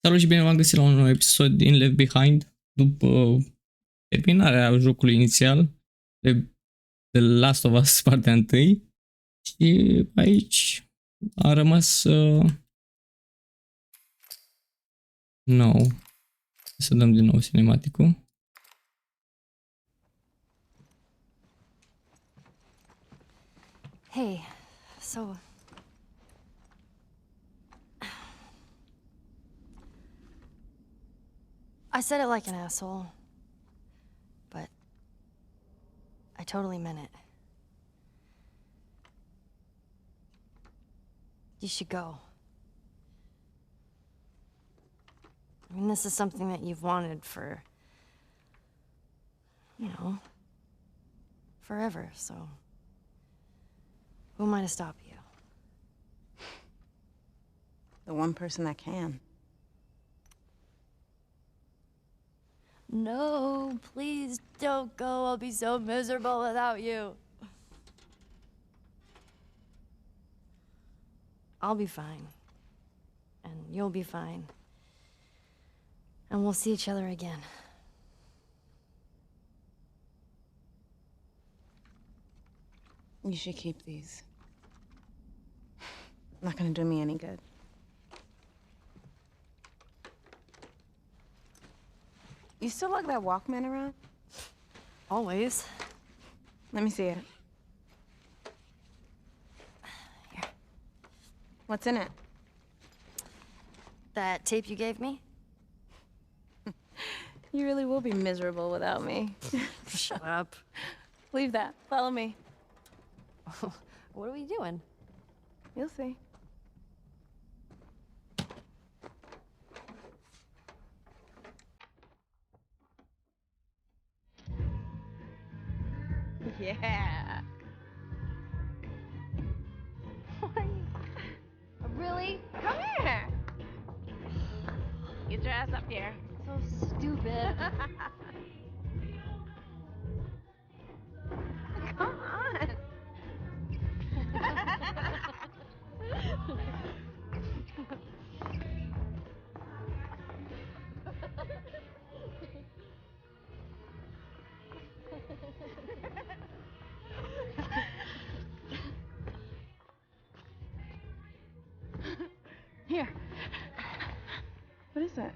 Salut și bine v-am găsit la un nou episod din Left Behind. După terminarea jocului inițial de Last of Us partea 1. Și aici a rămas nou. Să dăm din nou cinematicul. Hey, so... I said it like an asshole, but I totally meant it. You should go. I mean, this is something that you've wanted for, you know, forever, so who am I to stop you? The one person that can. No, please don't go. I'll be so miserable without you. I'll be fine. And you'll be fine. And we'll see each other again. You should keep these. Not gonna do me any good. You still lug that Walkman around? Always. Let me see it. Here. What's in it? That tape you gave me? You really will be miserable without me. Shut up. Leave that. Follow me. What are we doing? You'll see. Yeah. Really? Come here. Get your ass up here. So stupid. Come on. Here. What is that?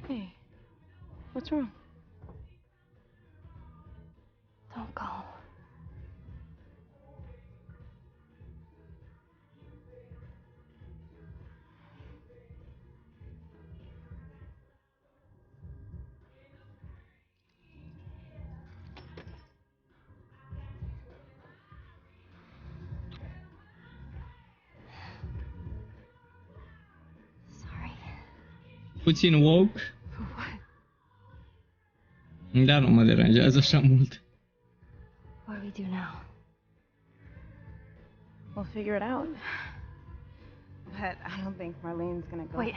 Hey, what's wrong? Don't go. Sorry. Puțin woke, For what? dar nu mă deranjează așa mult. What do we do now? We'll figure it out. But I don't think Marlene's gonna go. Wait.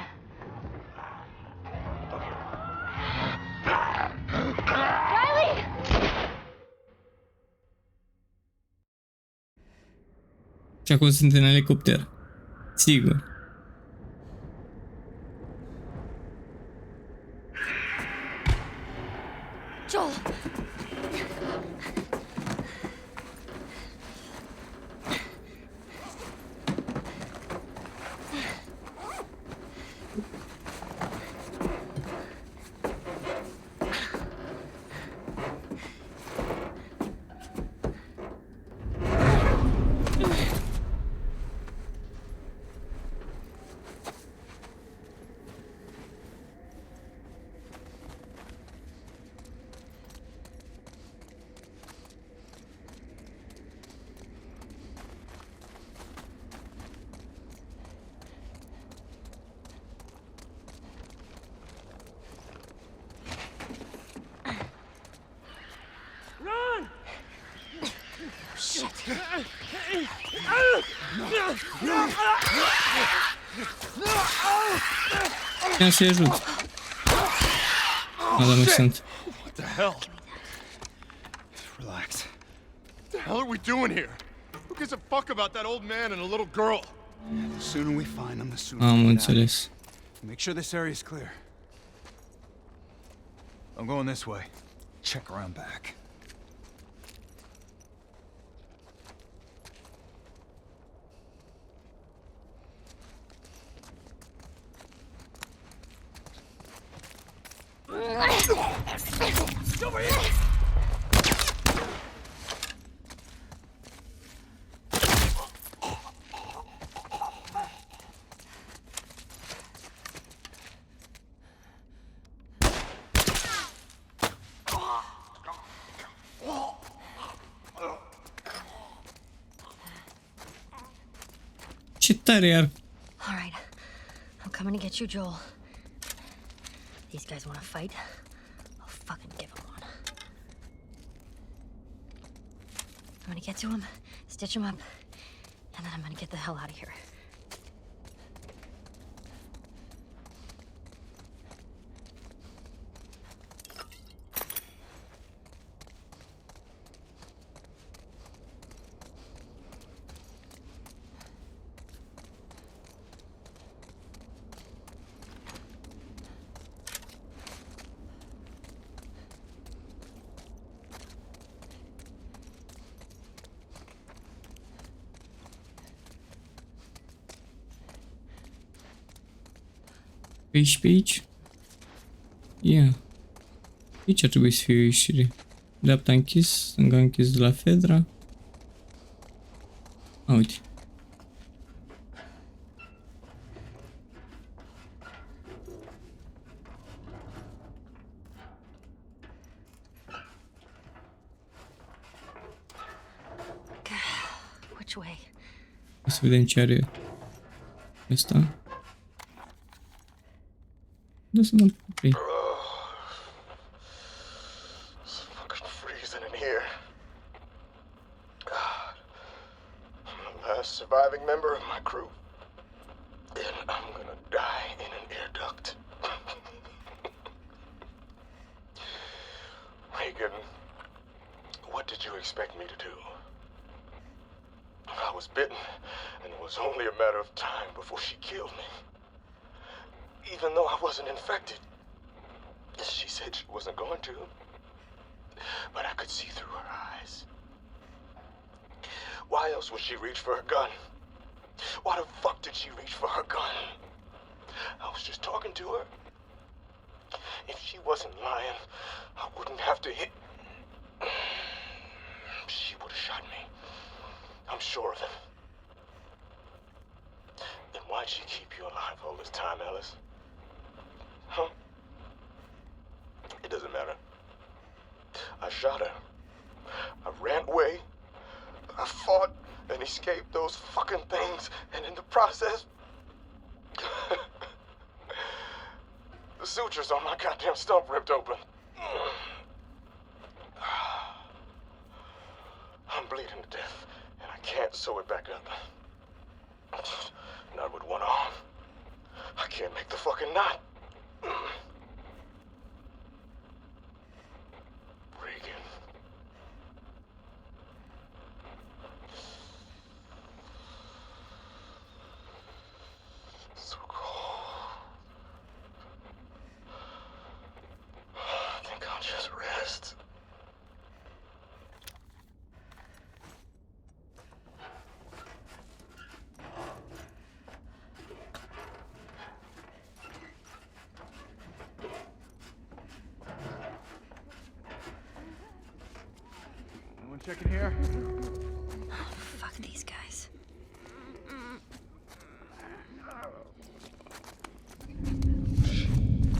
Riley! Și acum sunt în elicopter. Sigur. Joel! Ia să-i ajut. Da, nu sunt. What the hell? Relax. What the hell are we doing here? Who gives a fuck about that old man and a little girl? The sooner we find them, the sooner we Am get out. înțeles. Make sure this area is clear. I'm going this way. Check around back. Ce tare iar. All right. I'm coming to get you, Joel. These guys want to fight? I'll fucking give them one. I'm gonna get to him, stitch him up, and then I'm gonna get the hell out of here. Pe aici, pe aici. Ia. Aici ar trebui să fie o ieșire. Dreapta închis, stânga închis de la Fedra. A, uite. Which way? Să vedem ce are ăsta. Da să dăm pe play. It's fucking freezing in here. God. I'm the last surviving member of my crew. And I'm gonna die in an air duct. Regan, what did you expect me to do? I was bitten, and it was only a matter of time before she killed me. Even though I wasn't infected. She said she wasn't going to. But I could see through her eyes. Why else would she reach for her gun? Why the fuck did she reach for her gun? I was just talking to her. If she wasn't lying, I wouldn't have to hit. She would have shot me. I'm sure of it. Then why'd she keep you alive all this time, Ellis? Huh? It doesn't matter. I shot her. I ran away. I fought and escaped those fucking things, and in the process, the sutures on my goddamn stump ripped open. I'm bleeding to death, and I can't sew it back up. Not with one arm. I can't make the fucking knot. Regan. So cold. I think I'll just rest. Anyone checking here? Fuck these guys.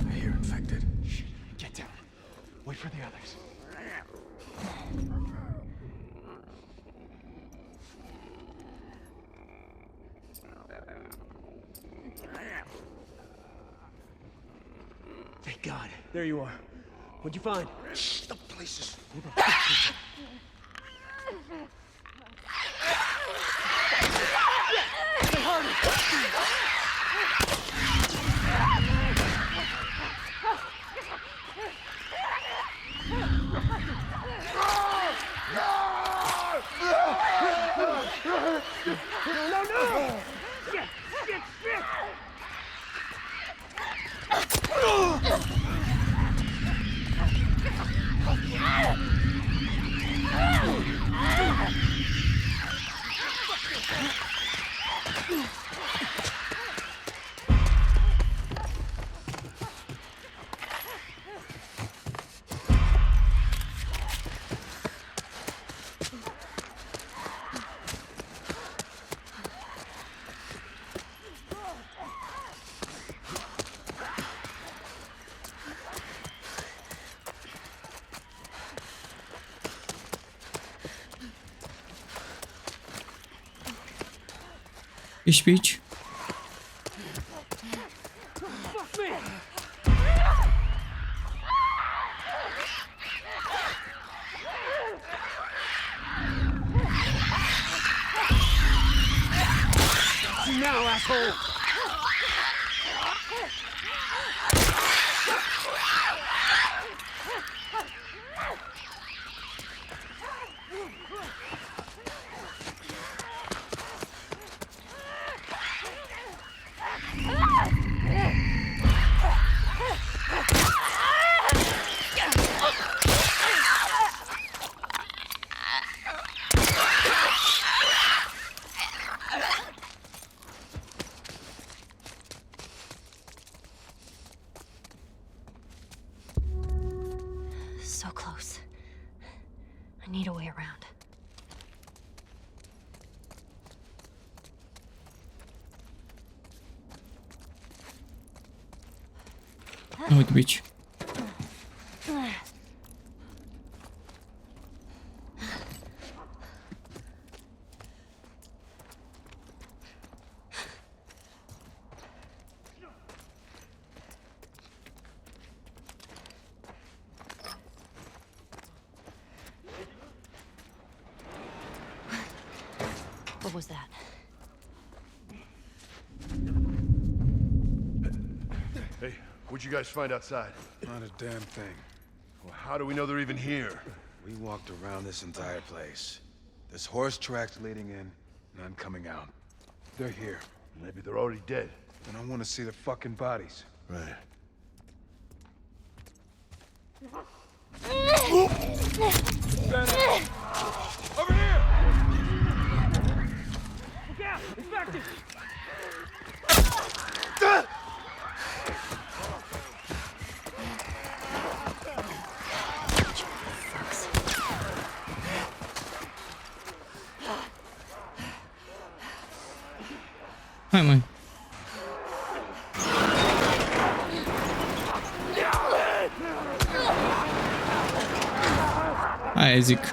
I hear infected. Get down. Wait for the others. Thank God. There you are. What'd you find? The place is Ești pe aici? Now, asshole! So close. I need a way around. Uite pe aici. What was that? Hey, what'd you guys find outside? Not a damn thing. Well, how do we know they're even here? We walked around this entire place. There's horse tracks leading in, none coming out. They're here. Maybe they're already dead. And I want to see their fucking bodies. Right. Over here! Look out! Infected! Hai mai. Aia zic.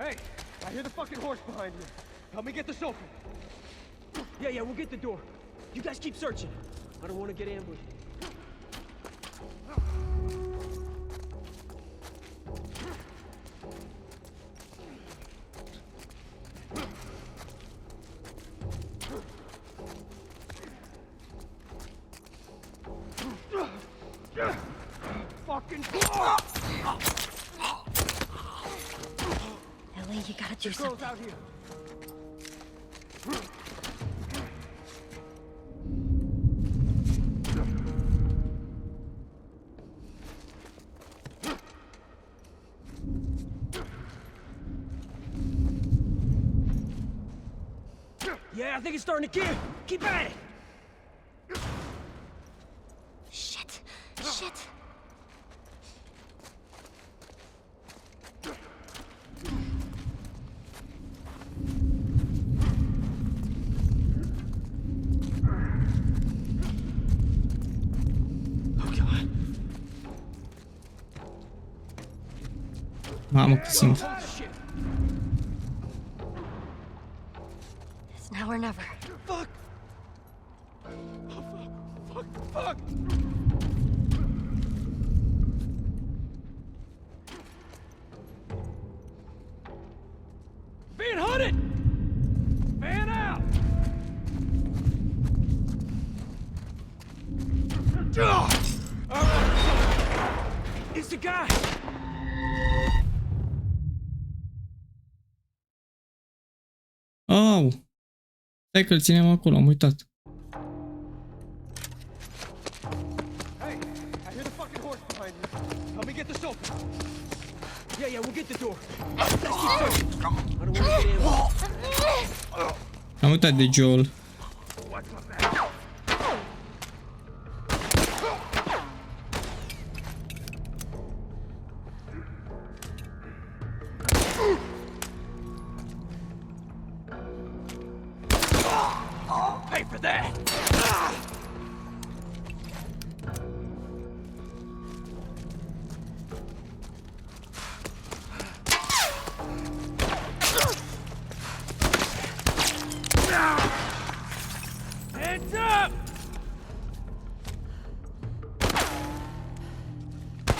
Hey, I hear the fucking horse behind you. Help me get this open. Yeah, we'll get the door. You guys keep searching. I don't want to get ambushed. Fucking door! Ellie, you gotta do Girls something. out here. Yeah, I think it's starting to give. Keep at it. Shit. Shit. Mamă, cât simt. It's now or never. Fuck! Fuck! Being hunted! Man out! All right. It's the guy! Oh! Stai că-l ținem acolo, am uitat. Hey, I hear the fucking horse behind you. Help me get this open. Yeah, we'll get the door. Let's keep searching. I don't want to get in. Am uitat de Joel. Watch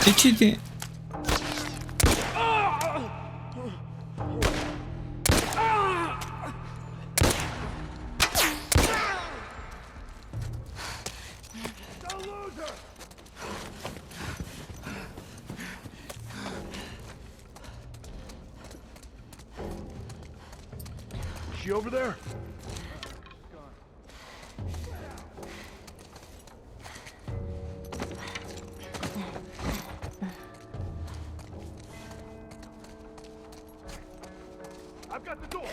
De ce te... She over there? I've got the door.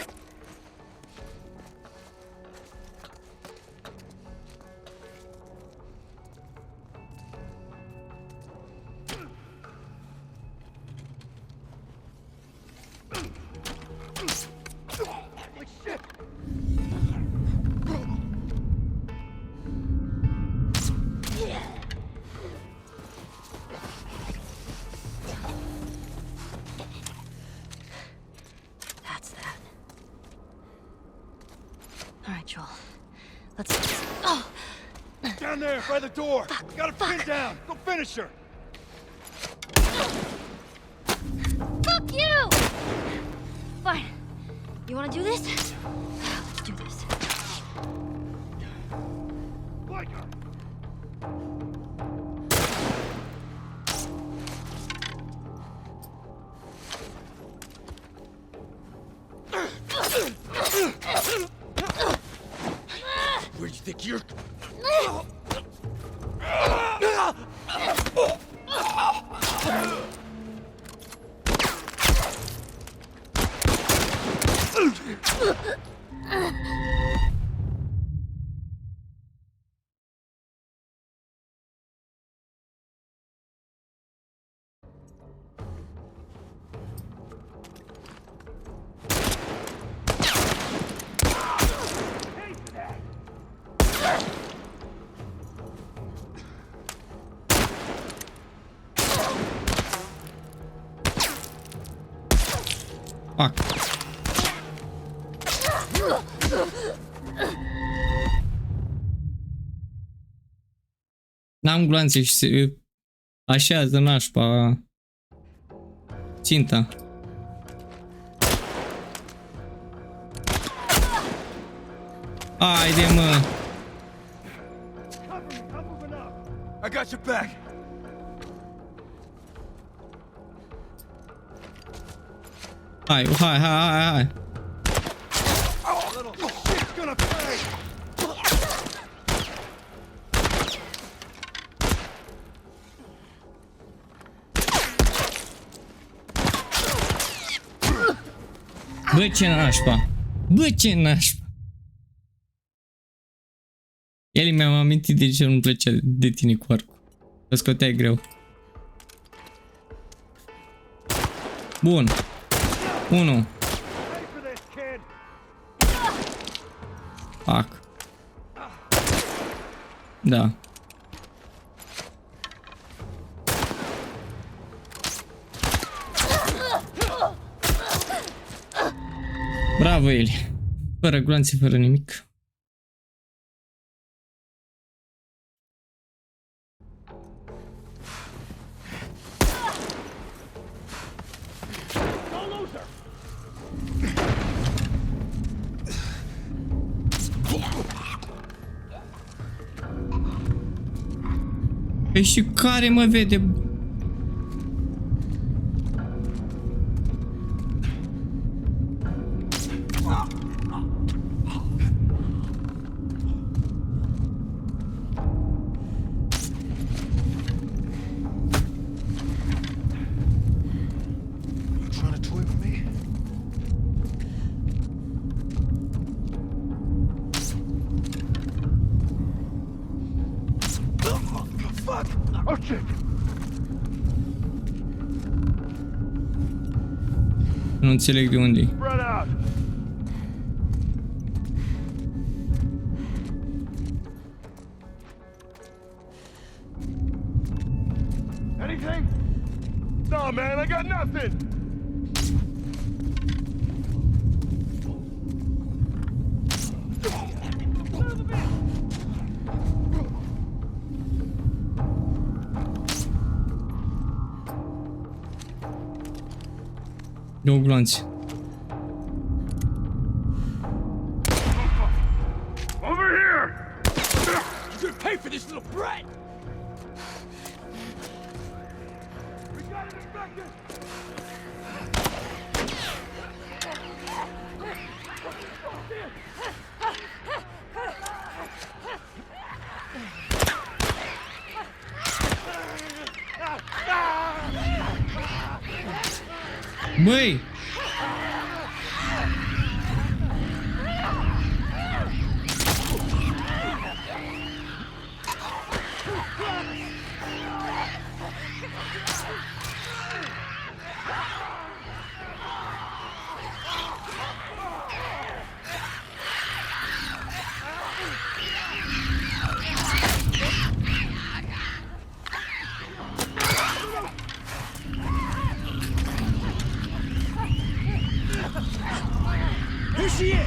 That's that. All right, Joel. Let's. Oh, Down there, by the door. Got her pinned down. Go finish her. fuck you! Fine. You want to do this? Let's do this. Like her. Where do you think you're... Fac. N-am gloanțe și se așează nașpa ținta. Haide, mă! I got your back. Hai. Little shit's gonna pay. Bă, ce nașpa! Bă, ce nașpa! Ellie, mi-am amintit de ce nu-mi plăcea de tine cu arcul. Că scoteai greu. Bun. 1. Fac. Da. Bravo, Ellie. Fără gloanțe, fără nimic. Păi și care mă vede? Trying to toy with me? Fuck! Oh shit! Nu înțeleg de unde e. Spread out! Anything? No, man, I got nothing! Eu glanți. Over here! You're gonna pay for this little brat! We got it infected! Băi! Here she is!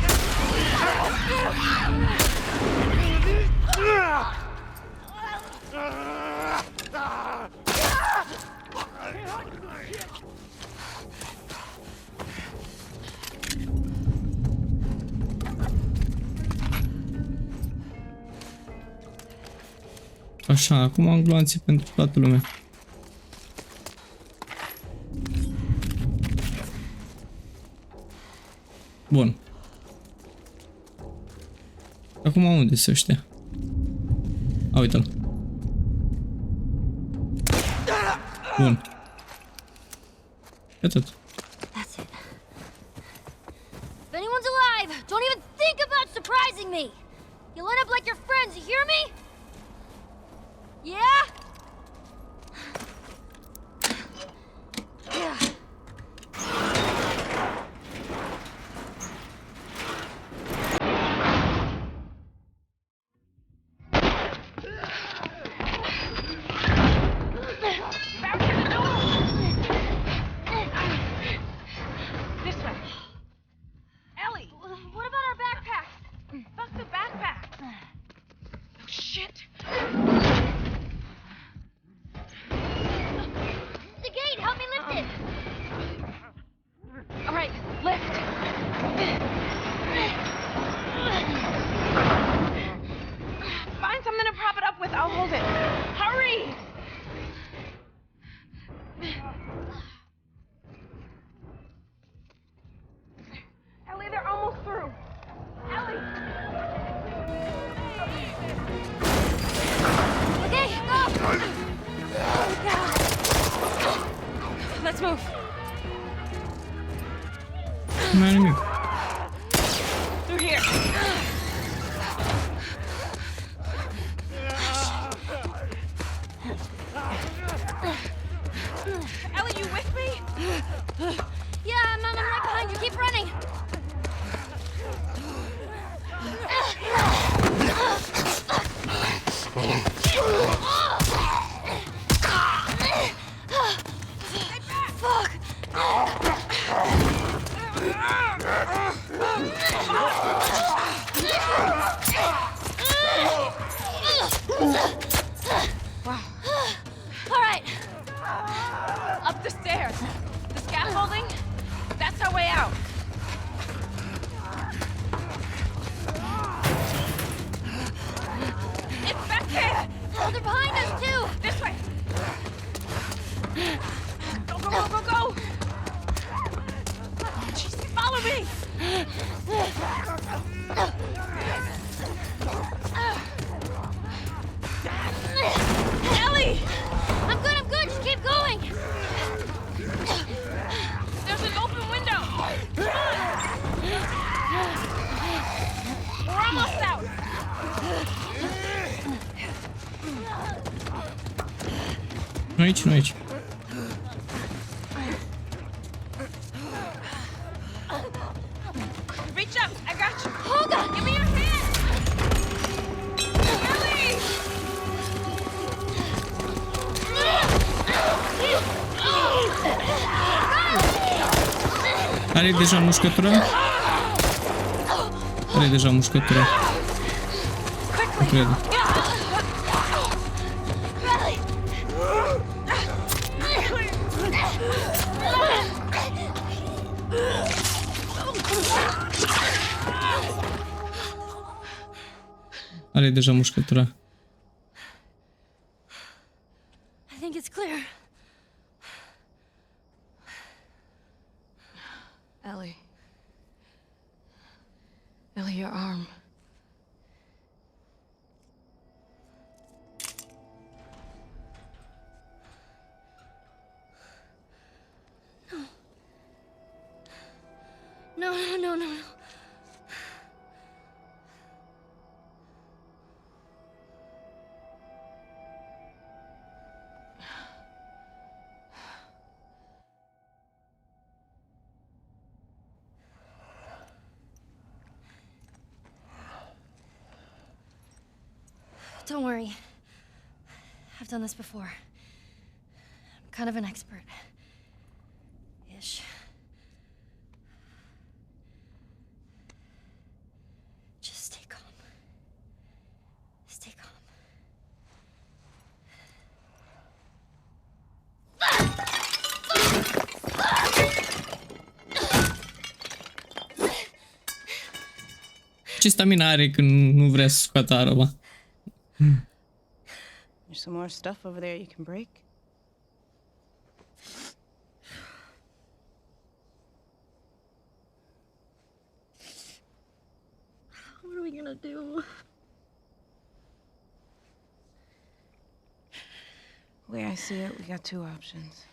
Așa, acum am gloanțe pentru toată lumea. Bun. Acum unde sunt ăștia? A, uite-l. Bun. E atât. That's it. If anyone's alive, don't even think about surprising me! You'll end up like your friends, you hear me? Yeah? Yeah. This way. Ellie, what about our backpacks? Fuck the backpack. Oh shit. The gate, help me lift it! All right, lift. Find something to prop it up with. I'll hold it. Hurry! Ellie, they're almost through. Ellie! Okay, go! Let's move. Nu mai am nimic. Through here. Ellie, you with me? Yeah, I'm right behind you. Keep running. Fuck. All right. Up the stairs. The scaffolding? That's our way out. It's back there! Oh, they're behind us too. This way! Go, go, go, go, go! Jeez, follow me! Ellie! I'm good. Just keep going. There's an open window! Come on! We're almost out! Nu aici, nu aici. Reach up! I got you! Hold on. Give me your hand! Ellie! Are deja mușcătura? Are deja mușcătura. Nu cred. Are deja mușcătura. I think it's clear. Ellie. Ellie, your arm. No, no, no, no, no. Don't worry. I've done this before. I'm kind of an expert. Ish. Just stay calm. Stay calm. Ce stamina are când nu vrea să scoată arma? There's some more stuff over there you can break. What are we gonna do? The way I see it, we got two options.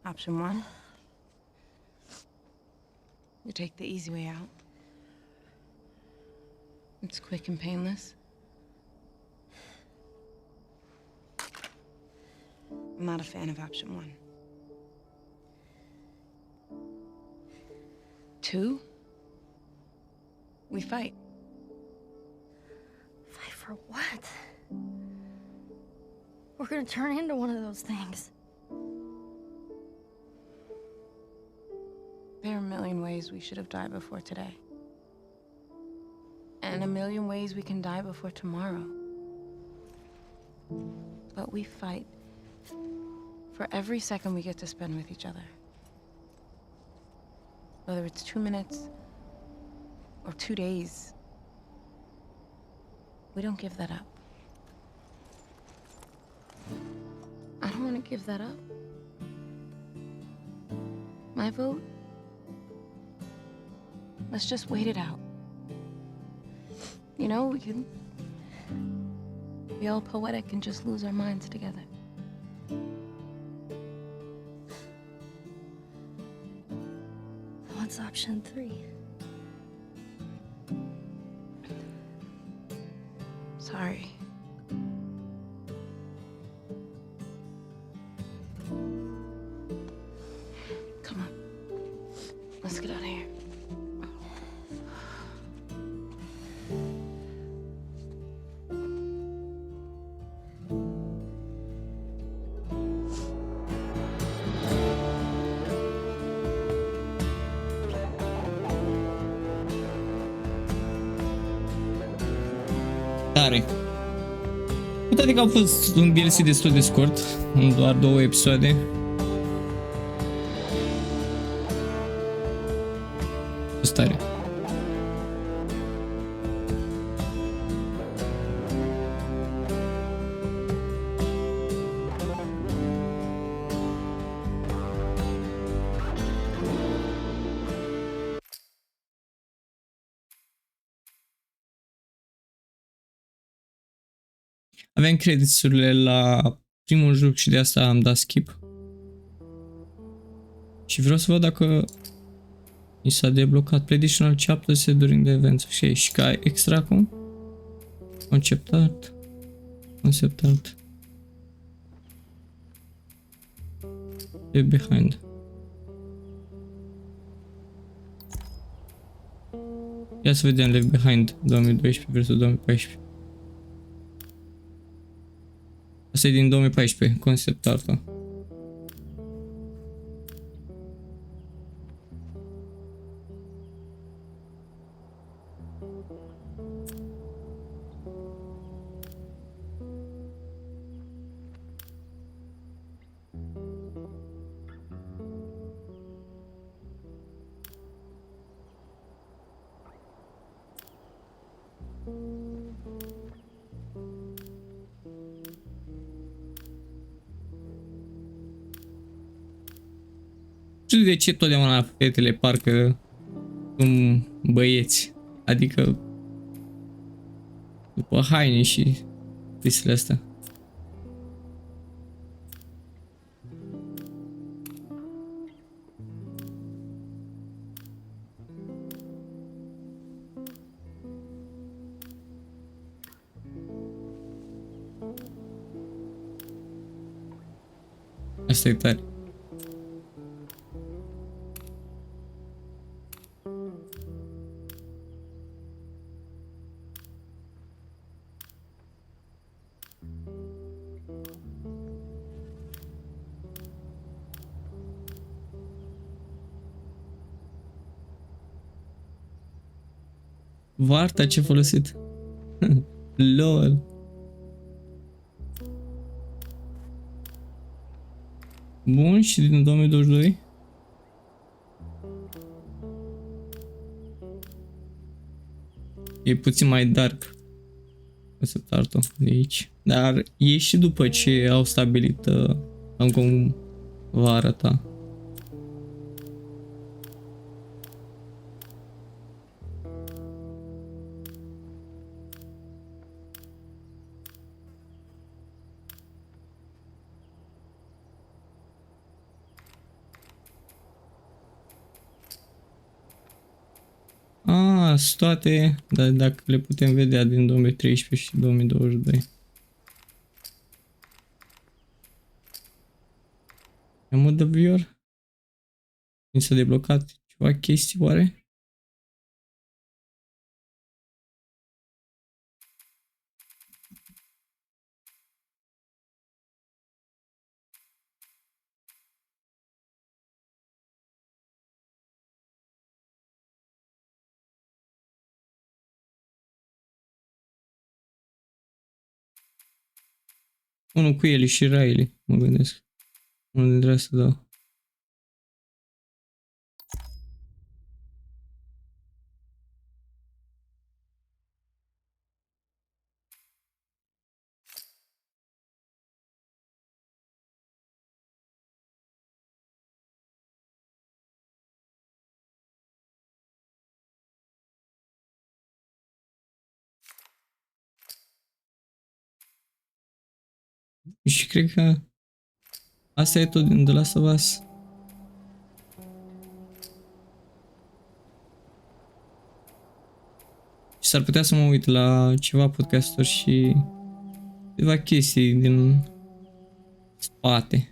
Option one, you take the easy way out. It's quick and painless. I'm not a fan of option one. Two, we fight. Fight for what? We're gonna turn into one of those things. There are a million ways we should have died before today. And a million ways we can die before tomorrow. But we fight for every second we get to spend with each other. Whether it's 2 minutes or 2 days, we don't give that up. I don't want to give that up. My vote? Let's just wait it out. You know, we can be all poetic and just lose our minds together. What's option 3? Sorry. Come on. Let's get out of here. Tare. Uite că a fost un DLC destul de scurt, în doar 2 episoade. A fost tare. Aveam creditsurile la primul joc și de asta am dat skip. Și vreau să văd dacă mi s-a deblocat additional chapters during the events. Și ca extra acum? Concept art. Concept art. E behind. Ia să vedem Left Behind 2012 versus 2014. Asta e din 2014, concept art-ul. știu de ce totdeauna fetele parcă sunt băieți. Adică după haine și chestiile astea. Asta e tare. Varta ce folosit? LOL. Bun, și din 2022? E puțin mai dark concept art-ul de aici. Dar e și după ce au stabilit cam cum va arăta. Sunt toate, dar dacă le putem vedea din 2013 și 2022. În mod de viewer? Mi s-a deblocat ceva chestii, oare? Unul cu Ellie și Riley, mă gândesc. Unul dintre astea, da. Și cred că asta e tot din The Last of Us. Și s-ar putea să mă uit la ceva podcasturi și câteva chestii din spate.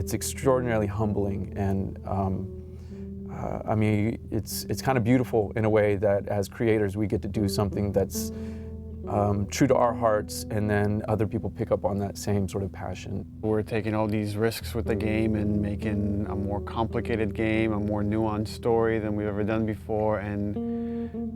It's extraordinarily humbling, and I mean, it's kind of beautiful in a way that as creators we get to do something that's true to our hearts, and then other people pick up on that same sort of passion. We're taking all these risks with the game and making a more complicated game, a more nuanced story than we've ever done before, and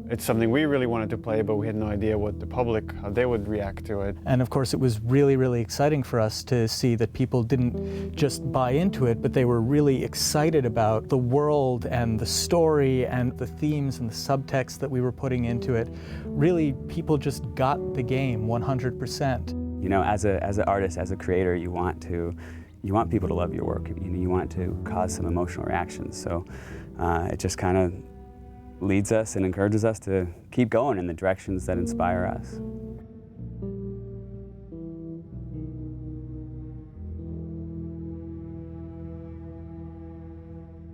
it's something we really wanted to play, but we had no idea what the public, how they would react to it. And of course it was really, really exciting for us to see that people didn't just buy into it, but they were really excited about the world and the story and the themes and the subtext that we were putting into it. Really, people just got the game 100%. You know, as an artist, as a creator, you want people to love your work. You want to cause some emotional reactions. So it just kind of leads us and encourages us to keep going in the directions that inspire us.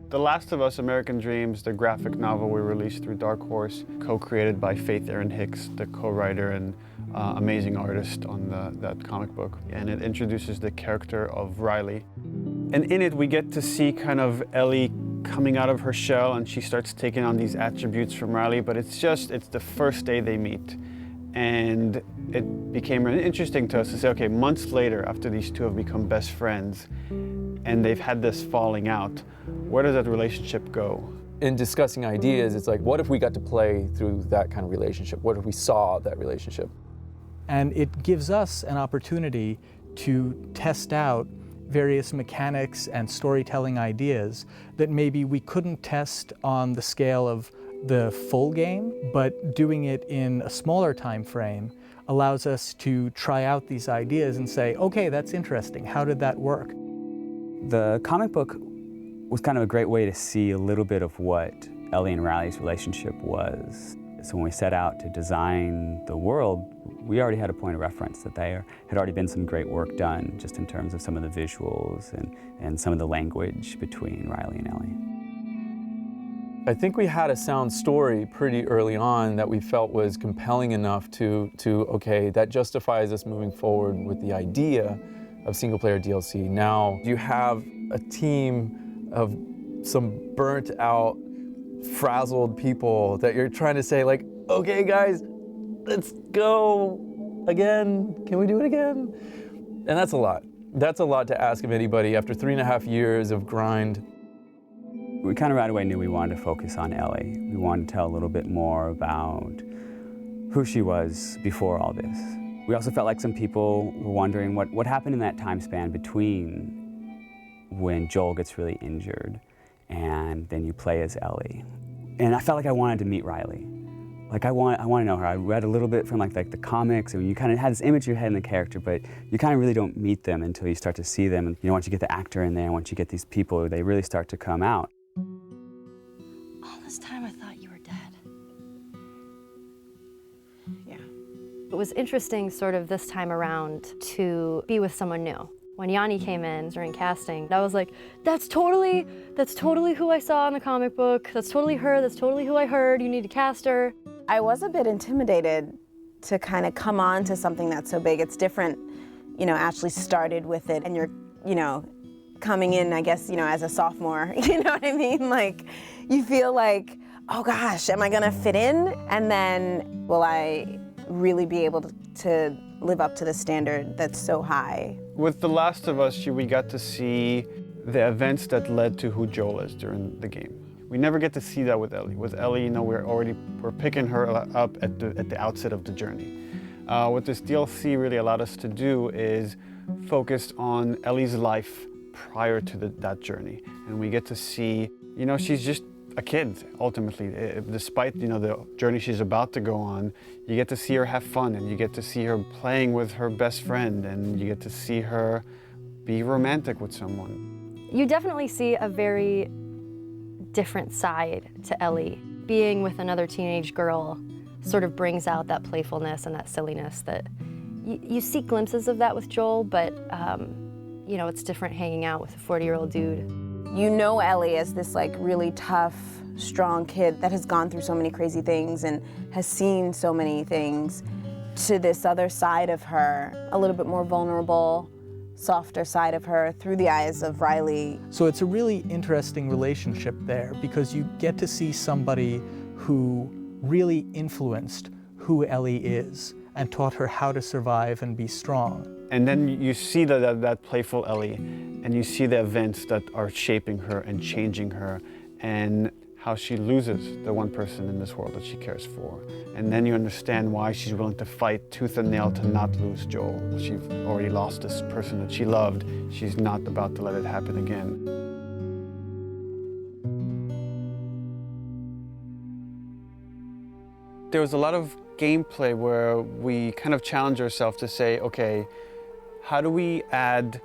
The Last of Us American Dreams, the graphic novel we released through Dark Horse, co-created by Faith Erin Hicks, the co-writer and amazing artist on that comic book. And it introduces the character of Riley. And in it we get to see kind of Ellie coming out of her shell, and she starts taking on these attributes from Riley, but it's the first day they meet. And it became really interesting to us to say, okay, months later, after these two have become best friends, and they've had this falling out, where does that relationship go? In discussing ideas, it's like, what if we got to play through that kind of relationship? What if we saw that relationship? And it gives us an opportunity to test out various mechanics and storytelling ideas that maybe we couldn't test on the scale of the full game, but doing it in a smaller time frame allows us to try out these ideas and say, okay, that's interesting. How did that work? The comic book was kind of a great way to see a little bit of what Ellie and Riley's relationship was. So when we set out to design the world, we already had a point of reference that there had already been some great work done just in terms of some of the visuals and some of the language between Riley and Ellie. I think we had a sound story pretty early on that we felt was compelling enough to okay, that justifies us moving forward with the idea of single-player DLC. Now you have a team of some burnt out, frazzled people that you're trying to say like, okay guys, let's go again. Can we do it again? And that's a lot. That's a lot to ask of anybody after 3.5 years of grind. We kind of right away knew we wanted to focus on Ellie. We wanted to tell a little bit more about who she was before all this. We also felt like some people were wondering what happened in that time span between when Joel gets really injured and then you play as Ellie. And I felt like I wanted to meet Riley. Like I want to know her. I read a little bit from like the comics, and you kind of had this image in your head in the character, but you kind of really don't meet them until you start to see them. And once you get the actor in there, once you get these people, they really start to come out. All this time I thought you were dead. Yeah. It was interesting sort of this time around to be with someone new. When Yanni came in during casting, I was like, that's totally who I saw in the comic book. That's totally her, that's totally who I heard. You need to cast her. I was a bit intimidated to kind of come on to something that's so big. It's different, Ashley started with it and you're, coming in, I guess, as a sophomore, you know what I mean? Like, you feel like, oh gosh, am I gonna fit in? And then, will I really be able to live up to the standard that's so high? With The Last of Us, we got to see the events that led to who Joel is during the game. We never get to see that with Ellie. With Ellie, we're picking her up at the outset of the journey. What this DLC really allowed us to do is focus on Ellie's life prior to that journey. And we get to see, she's just a kid, ultimately. Despite, the journey she's about to go on, you get to see her have fun, and you get to see her playing with her best friend, and you get to see her be romantic with someone. You definitely see a very different side to Ellie. Being with another teenage girl sort of brings out that playfulness and that silliness that you see glimpses of that with Joel, but it's different hanging out with a 40-year-old dude. You know Ellie as this really tough, strong kid that has gone through so many crazy things and has seen so many things, to this other side of her, a little bit more vulnerable, softer side of her through the eyes of Riley. So it's a really interesting relationship there because you get to see somebody who really influenced who Ellie is and taught her how to survive and be strong. And then you see that playful Ellie, and you see the events that are shaping her and changing her, and how she loses the one person in this world that she cares for. And then you understand why she's willing to fight tooth and nail to not lose Joel. She's already lost this person that she loved. She's not about to let it happen again. There was a lot of gameplay where we kind of challenge ourselves to say, okay, how do we add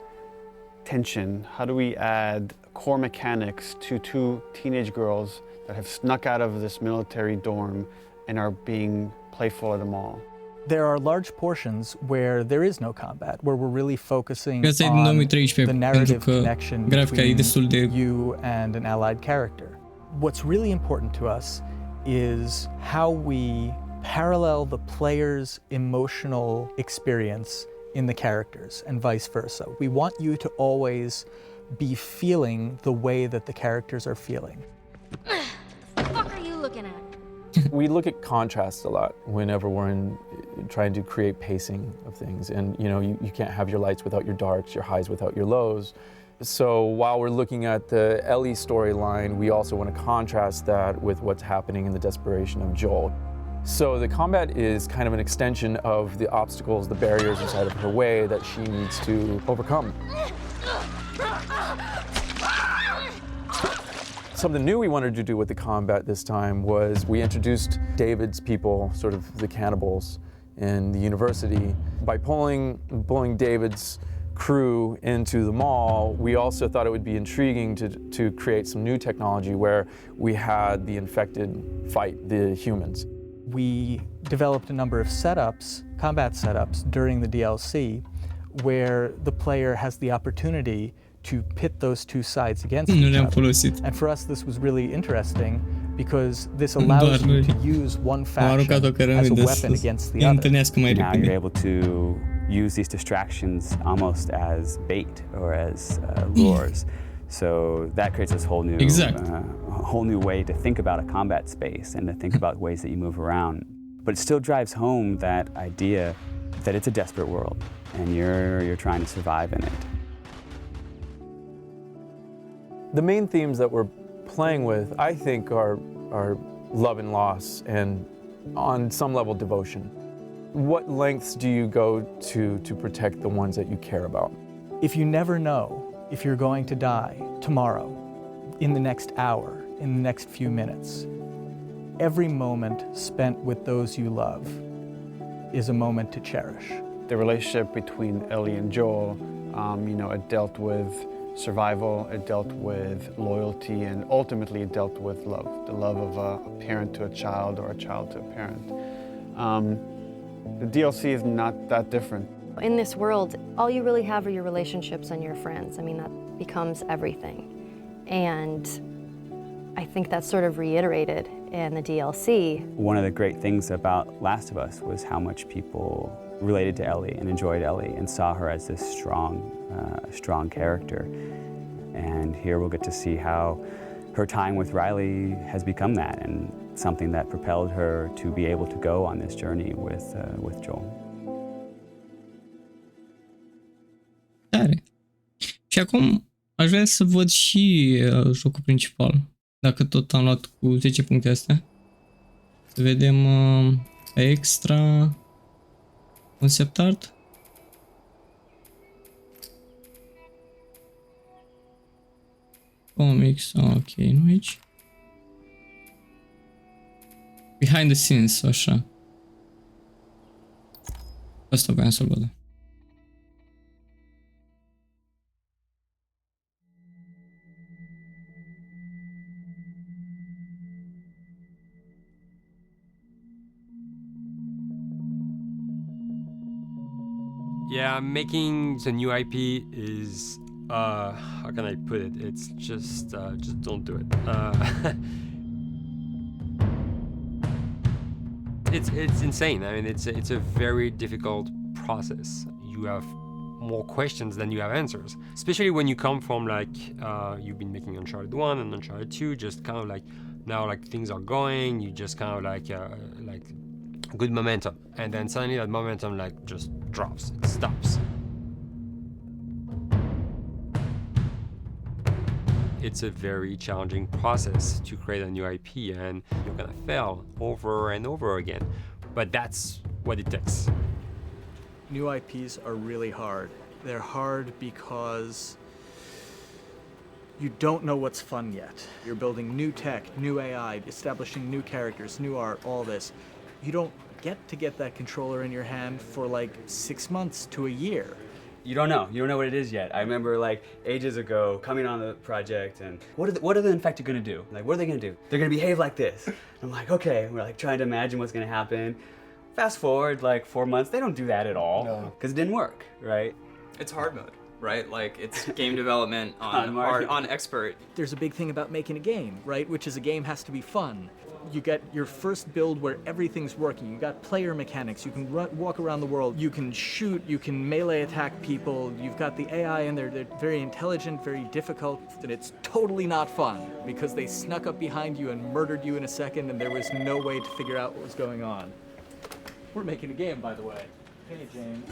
tension? How do we add core mechanics to two teenage girls that have snuck out of this military dorm and are being playful at the mall? There are large portions where there is no combat, where we're really focusing Asta e din on 2013, the narrative connection grafica e destul de... between you and an allied character. What's really important to us is how we parallel the player's emotional experience in the characters and vice versa. We want you to always be feeling the way that the characters are feeling. What the fuck are you looking at? We look at contrast a lot whenever we're trying to create pacing of things. And you can't have your lights without your darks, your highs without your lows. So while we're looking at the Ellie storyline, we also want to contrast that with what's happening in the desperation of Joel. So the combat is kind of an extension of the obstacles, the barriers inside of her way that she needs to overcome. Something new we wanted to do with the combat this time was we introduced David's people, sort of the cannibals in the university. By pulling David's crew into the mall, we also thought it would be intriguing to create some new technology where we had the infected fight the humans. We developed a number of setups, combat setups, during the DLC where the player has the opportunity to pit those two sides against each other. And for us this was really interesting because this allows you to use one faction as a weapon against the other. Now you're able to use these distractions almost as bait or as lures. So that creates this whole new way to think about a combat space and to think about ways that you move around. But it still drives home that idea that it's a desperate world and you're trying to survive in it. The main themes that we're playing with, I think, are love and loss and, on some level, devotion. What lengths do you go to protect the ones that you care about? If you never know if you're going to die tomorrow, in the next hour, in the next few minutes, every moment spent with those you love is a moment to cherish. The relationship between Ellie and Joel, it dealt with survival, it dealt with loyalty, and ultimately it dealt with love. The love of a parent to a child or a child to a parent. The DLC is not that different. In this world, all you really have are your relationships and your friends. I mean, that becomes everything. And I think that's sort of reiterated in the DLC. One of the great things about Last of Us was how much people related to Ellie and enjoyed Ellie and saw her as this strong character. And here we'll get to see how her time with Riley has become that and something that propelled her to be able to go on this journey with Joel. Tare. Și acum aș vrea să văd și jocul principal. Dacă tot am luat cu 10 puncte astea. Să vedem extra concept art. Comics, ok, nu aici. Behind the scenes, așa. Asta voiam să-l văd. Yeah, making the new IP is, how can I put it? It's just don't do it. It's insane. I mean, it's a very difficult process. You have more questions than you have answers, especially when you come from like, you've been making Uncharted 1 and Uncharted 2, just kind of like, now like things are going, you just kind of like good momentum, and then suddenly that momentum like just drops, it stops. It's a very challenging process to create a new IP, and you're gonna fail over and over again, but that's what it takes. New IPs are really hard. They're hard because you don't know what's fun yet. You're building new tech, new AI, establishing new characters, new art, all this. You don't get that controller in your hand for like 6 months to a year. You don't know what it is yet. I remember like ages ago coming on the project and what are the infected gonna do? Like, what are they gonna do? They're gonna behave like this. I'm like, okay, we're like trying to imagine what's gonna happen. Fast forward like 4 months, they don't do that at all. No. Because it didn't work, right? It's hard mode, right? Like, it's game development on expert. There's a big thing about making a game, right? Which is a game has to be fun. You get your first build where everything's working. You got player mechanics. You can walk around the world. You can shoot. You can melee attack people. You've got the AI in there. They're very intelligent, very difficult, and it's totally not fun because they snuck up behind you and murdered you in a second, and there was no way to figure out what was going on. We're making a game, by the way. Hey, James.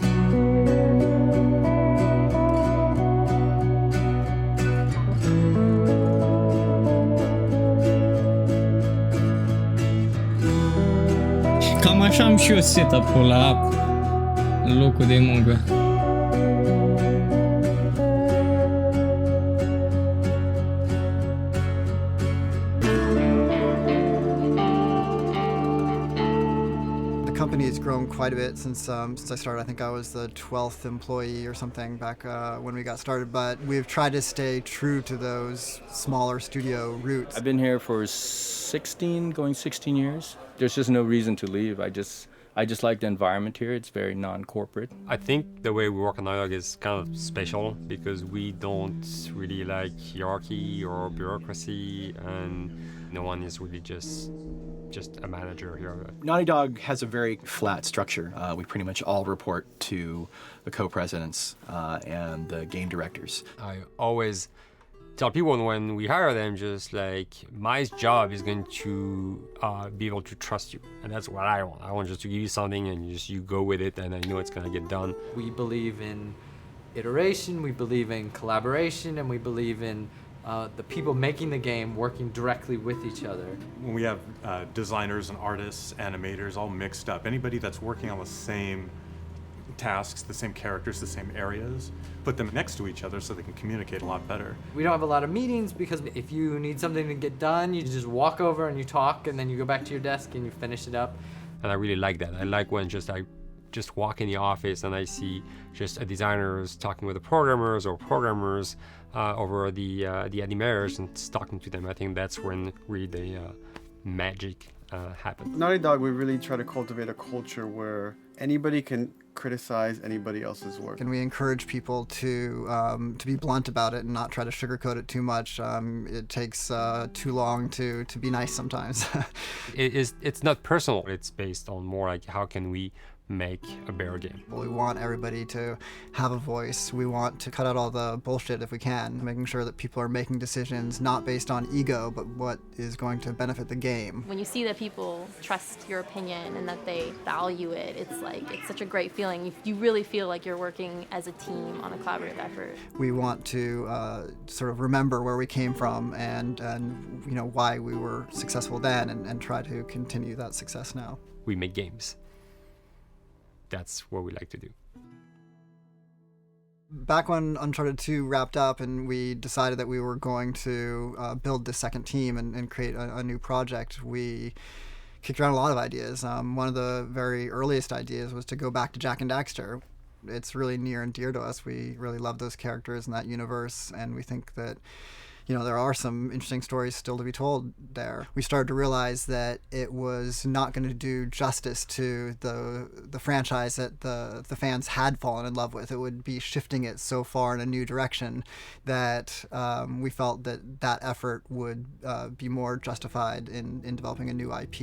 Cam așa am și eu setup-ul la locul de muncă. quite a bit since I started. I think I was the 12th employee or something back when we got started, but we've tried to stay true to those smaller studio roots. I've been here for 16 years. There's just no reason to leave. I just like the environment here. It's very non-corporate. I think the way we work on Dialogue is kind of special because we don't really like hierarchy or bureaucracy, and no one is really just a manager here. Naughty Dog has a very flat structure. We pretty much all report to the co-presidents and the game directors. I always tell people when we hire them, just like, my job is going to be able to trust you. And that's what I want. I want just to give you something and you go with it, and I know it's going to get done. We believe in iteration, we believe in collaboration, and we believe in the people making the game working directly with each other. When we have designers and artists, animators all mixed up, anybody that's working on the same tasks, the same characters, the same areas, put them next to each other so they can communicate a lot better. We don't have a lot of meetings because if you need something to get done, you just walk over and you talk, and then you go back to your desk and you finish it up. And I really like that. I like when I just walk in the office and I see just designers talking with the programmers or programmers over the animators and talking to them. I think that's when really the magic happens. Naughty Dog, we really try to cultivate a culture where anybody can criticize anybody else's work. And we encourage people to be blunt about it and not try to sugarcoat it too much. It takes too long to be nice sometimes. It's not personal. It's based on more like how can we make a better game. We want everybody to have a voice. We want to cut out all the bullshit if we can, making sure that people are making decisions not based on ego, but what is going to benefit the game. When you see that people trust your opinion and that they value it, it's such a great feeling. You really feel like you're working as a team on a collaborative effort. We want to sort of remember where we came from and you know why we were successful then, and try to continue that success now. We make games. That's what we like to do. Back when Uncharted 2 wrapped up and we decided that we were going to build this second team and create a new project, we kicked around a lot of ideas. One of the very earliest ideas was to go back to Jak and Daxter. It's really near and dear to us. We really love those characters in that universe, and we think that there are some interesting stories still to be told there. We started to realize that it was not going to do justice to the franchise that the fans had fallen in love with. It would be shifting it so far in a new direction that we felt that effort would be more justified in developing a new IP.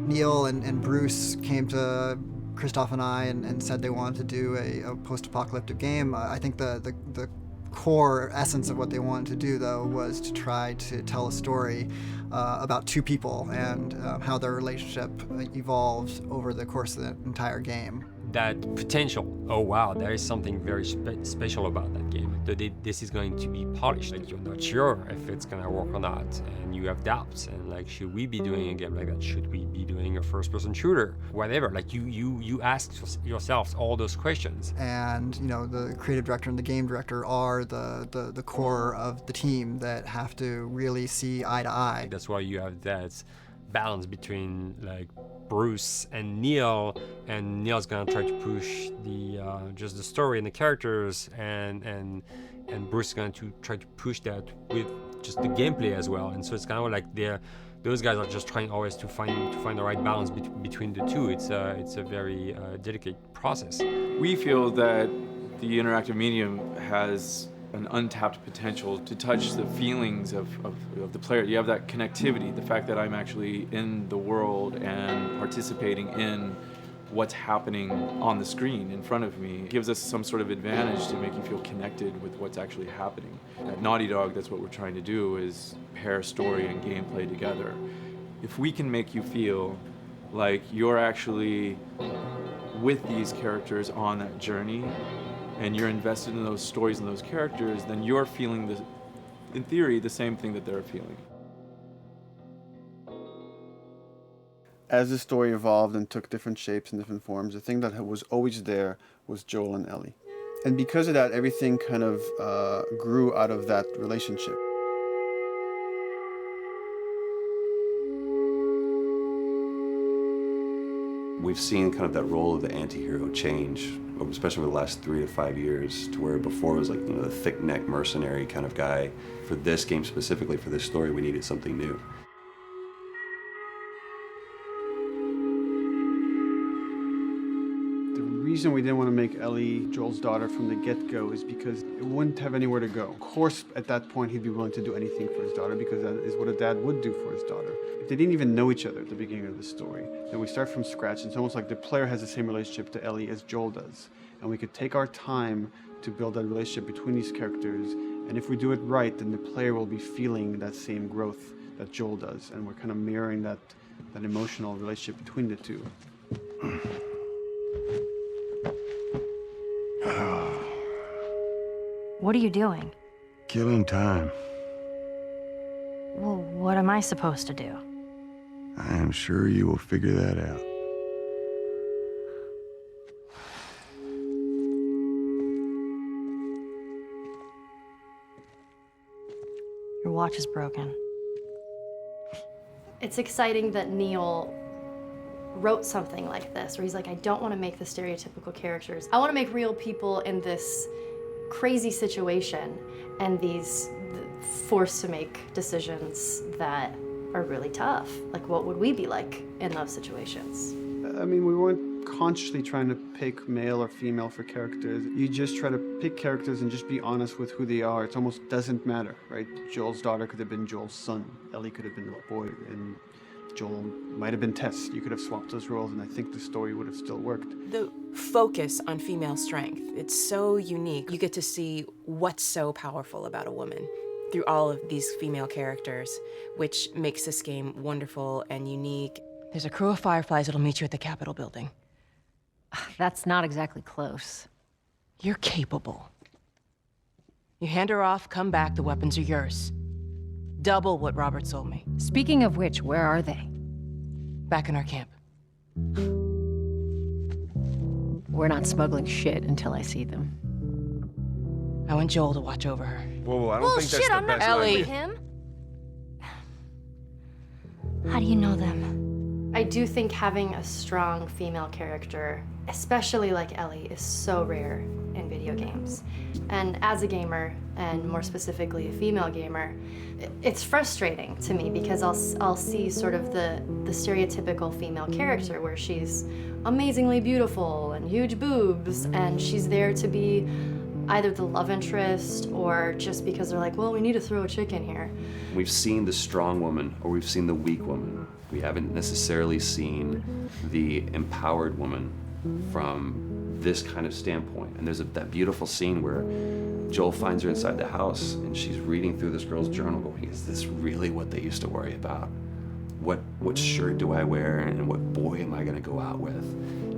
Neil and Bruce came to Christoph and I and said they wanted to do a post-apocalyptic game. I think the core essence of what they wanted to do, though, was to try to tell a story about two people and how their relationship evolved over the course of the entire game. That potential, oh wow, there is something very special about that game. This is going to be polished. Like, you're not sure if it's gonna work or not, and you have doubts. And like, should we be doing a game like that? Should we be doing a first-person shooter? Whatever. Like, you ask yourselves all those questions. And the creative director and the game director are the core of the team that have to really see eye to eye. That's why you have that balance between like Bruce and Neil, and Neil's gonna try to push just the story and the characters, and Bruce is going to try to push that with just the gameplay as well. And so it's kind of like those guys are just trying always to find the right balance between the two. It's a very delicate process. We feel that the interactive medium has an untapped potential to touch the feelings of the player. You have that connectivity, the fact that I'm actually in the world and participating in what's happening on the screen in front of me gives us some sort of advantage to make you feel connected with what's actually happening. At Naughty Dog, that's what we're trying to do, is pair story and gameplay together. If we can make you feel like you're actually with these characters on that journey, and you're invested in those stories and those characters, then you're feeling, in theory, the same thing that they're feeling. As the story evolved and took different shapes and different forms, the thing that was always there was Joel and Ellie. And because of that, everything kind of grew out of that relationship. We've seen kind of that role of the anti-hero change, especially over the last 3 to 5 years, to where before it was like, the thick-neck mercenary kind of guy. For this game specifically, for this story, we needed something new. The reason we didn't want to make Ellie Joel's daughter from the get-go is because it wouldn't have anywhere to go. Of course, at that point, he'd be willing to do anything for his daughter because that is what a dad would do for his daughter. If they didn't even know each other at the beginning of the story, then we start from scratch. It's almost like the player has the same relationship to Ellie as Joel does. And we could take our time to build that relationship between these characters. And if we do it right, then the player will be feeling that same growth that Joel does. And we're kind of mirroring that emotional relationship between the two. What are you doing? Killing time. Well, what am I supposed to do? I am sure you will figure that out. Your watch is broken. It's exciting that Neil wrote something like this, where he's like, I don't want to make the stereotypical characters. I want to make real people in this crazy situation and these forced to make decisions that are really tough. Like, what would we be like in those situations? I mean, we weren't consciously trying to pick male or female for characters. You just try to pick characters and just be honest with who they are. It almost doesn't matter, right? Joel's daughter could have been Joel's son. Ellie could have been a boy, and Joel might have been Tess. You could have swapped those roles, and I think the story would have still worked. The focus on female strength, it's so unique. You get to see what's so powerful about a woman through all of these female characters, which makes this game wonderful and unique. There's a crew of Fireflies that'll meet you at the Capitol building. That's not exactly close. You're capable. You hand her off, come back, the weapons are yours. Double what Robert sold me. Speaking of which, where are they? Back in our camp. We're not smuggling shit until I see them. I want Joel to watch over her. Whoa, I don't think that's the best Ellie. idea. Him? How do you know them? I do think having a strong female character, especially like Ellie, is so rare in video games. And as a gamer, and more specifically a female gamer, it's frustrating to me because I'll see sort of the stereotypical female character where she's amazingly beautiful and huge boobs, and she's there to be either the love interest or just because they're like, well, we need to throw a chick in here. We've seen the strong woman or we've seen the weak woman. We haven't necessarily seen the empowered woman from this kind of standpoint. And there's that beautiful scene where Joel finds her inside the house and she's reading through this girl's journal going, is this really what they used to worry about? What shirt do I wear and what boy am I gonna go out with?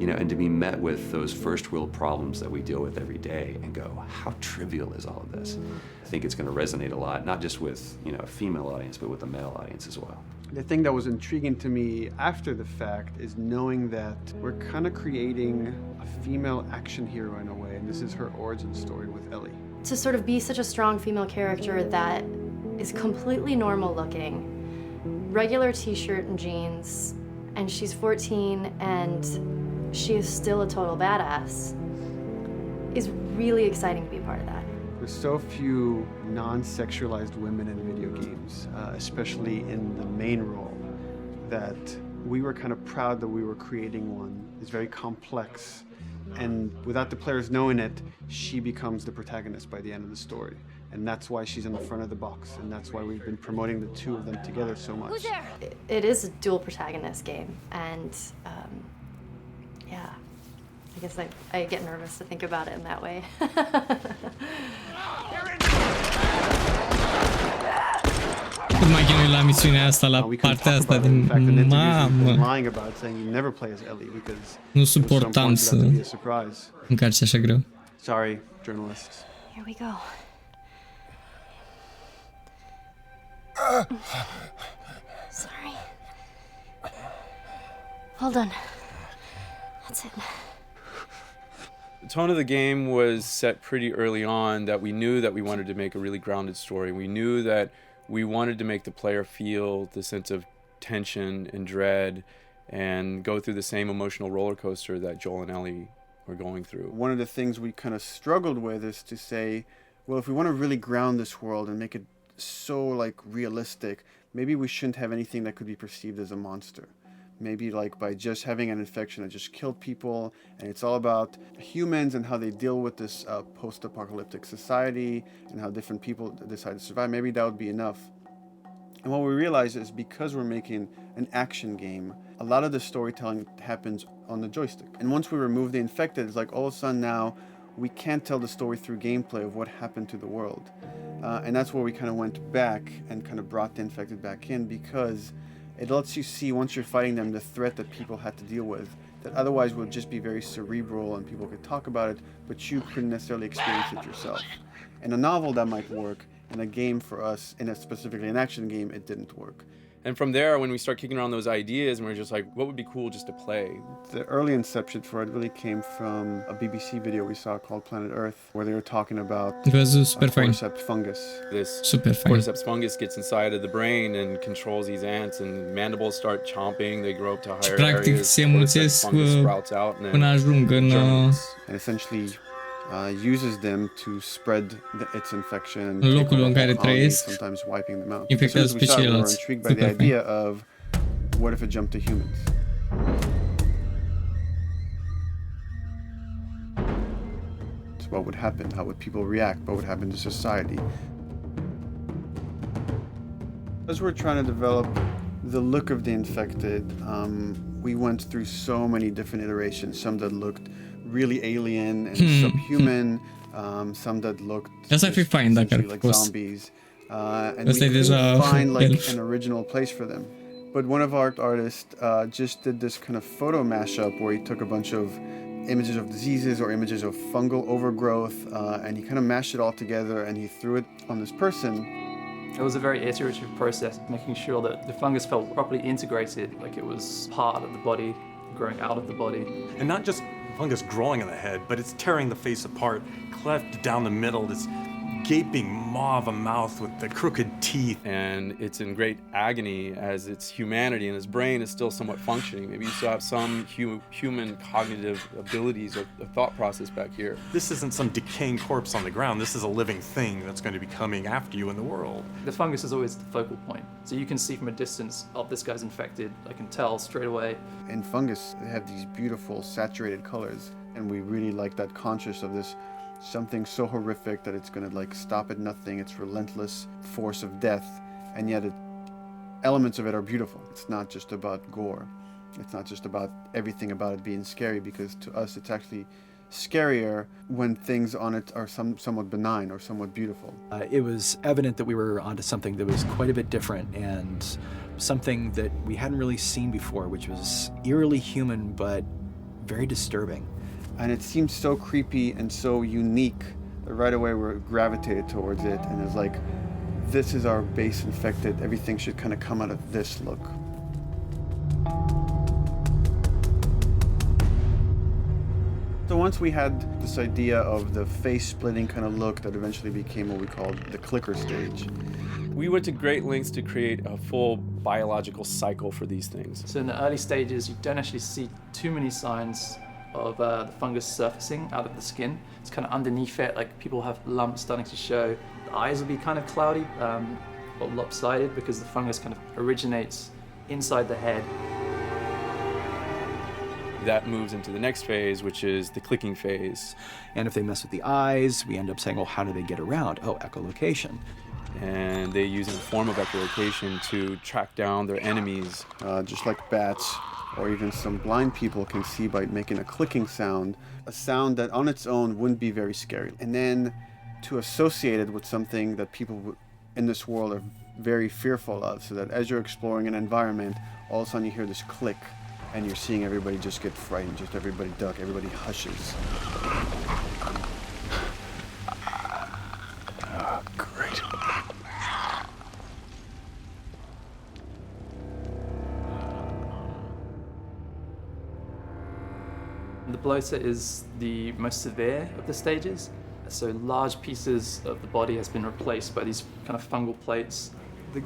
You know, and to be met with those first world problems that we deal with every day and go, how trivial is all of this? I think it's gonna resonate a lot, not just with, a female audience, but with the male audience as well. The thing that was intriguing to me after the fact is knowing that we're kind of creating a female action hero in a way, and this is her origin story with Ellie. To sort of be such a strong female character that is completely normal looking, regular t-shirt and jeans, and she's 14 and she is still a total badass, is really exciting to be a part of that. There's so few non-sexualized women in video games, especially in the main role, that we were kind of proud that we were creating one. It's very complex, and without the players knowing it, she becomes the protagonist by the end of the story. And that's why she's in the front of the box, and that's why we've been promoting the two of them together so much. Who's there? It is a dual protagonist game, and yeah, I guess I get nervous to think about it in that way. Cât mai chinui la misiunea asta, la partea asta din mamă. Lying about it, saying you never play as Ellie because Nu suportam să încarci așa greu. Sorry, journalists. Here we go. Sorry. Hold on. That's it. The tone of the game was set pretty early on that we knew that we wanted to make a really grounded story. We knew that we wanted to make the player feel the sense of tension and dread and go through the same emotional roller coaster that Joel and Ellie were going through. One of the things we kind of struggled with is to say, well, if we want to really ground this world and make it so like realistic, maybe we shouldn't have anything that could be perceived as a monster. Maybe like by just having an infection that just killed people, and it's all about humans and how they deal with this post-apocalyptic society and how different people decide to survive. Maybe that would be enough. And what we realize is because we're making an action game, a lot of the storytelling happens on the joystick. And once we remove the infected, it's like all of a sudden now we can't tell the story through gameplay of what happened to the world. And that's where we kind of went back and kind of brought the infected back in, because it lets you see, once you're fighting them, the threat that people had to deal with that otherwise would just be very cerebral and people could talk about it, but you couldn't necessarily experience it yourself. In a novel that might work, in a game for us, specifically an action game, it didn't work. And from there, when we start kicking around those ideas, and we're just like, what would be cool just to play? The early inception for it really came from a BBC video we saw called Planet Earth, where they were talking about It was super fine. cordyceps fungus. This Super fine. cordyceps fungus gets inside of the brain and controls these ants, and mandibles start chomping, they grow up to higher Practic areas. se Cordyceps mulțesc fungus sprouts out, and then până ajung în... And essentially uses them to spread its infection and În locul în care colonies, trăiesc, sometimes wiping them out. infectează As pe soon as we saw it, we were ceilalți. intrigued by the Super idea of what if it jumped to humans? So what would happen? How would people react? What would happen to society? As we're trying to develop the look of the infected, we went through so many different iterations. Some that looked really alien and subhuman, some that looked Asta ar fi fain dacă ar fi like fost. zombies, and we Asta e deja couldn't find like elf. an original place for them. But one of our artists just did this kind of photo mashup where he took a bunch of images of diseases or images of fungal overgrowth, and he kind of mashed it all together and he threw it on this person. It was a very iterative process, making sure that the fungus felt properly integrated, like it was part of the body, growing out of the body. And not just fungus growing on the head, but it's tearing the face apart, cleft down the middle, this gaping maw of a mouth with the crooked teeth. And it's in great agony as its humanity and its brain is still somewhat functioning. Maybe you still have some human cognitive abilities or thought process back here. This isn't some decaying corpse on the ground. This is a living thing that's going to be coming after you in the world. The fungus is always the focal point. So you can see from a distance, oh, this guy's infected. I can tell straight away. In fungus, they have these beautiful saturated colors, and we really like that conscious of this something so horrific that it's going to like stop at nothing. It's relentless force of death, and yet elements of it are beautiful. It's not just about gore. It's not just about everything about it being scary, because to us it's actually scarier when things on it are somewhat benign or somewhat beautiful. It was evident that we were onto something that was quite a bit different and something that we hadn't really seen before, which was eerily human but very disturbing. And it seemed so creepy and so unique that right away we gravitated towards it, and it's like, this is our base infected. Everything should kind of come out of this look. So once we had this idea of the face-splitting kind of look that eventually became what we called the clicker stage. We went to great lengths to create a full biological cycle for these things. So in the early stages, you don't actually see too many signs of the fungus surfacing out of the skin. It's kind of underneath it, like people have lumps starting to show. The eyes will be kind of cloudy or lopsided because the fungus kind of originates inside the head. That moves into the next phase, which is the clicking phase. And if they mess with the eyes, we end up saying, well, how do they get around? Oh, echolocation. And they use a form of echolocation to track down their enemies. Just like bats, or even some blind people can see by making a clicking sound, a sound that on its own wouldn't be very scary. And then to associate it with something that people in this world are very fearful of, so that as you're exploring an environment, all of a sudden you hear this click, and you're seeing everybody just get frightened, just everybody duck, everybody hushes. Great. The bloater is the most severe of the stages. So large pieces of the body has been replaced by these kind of fungal plates.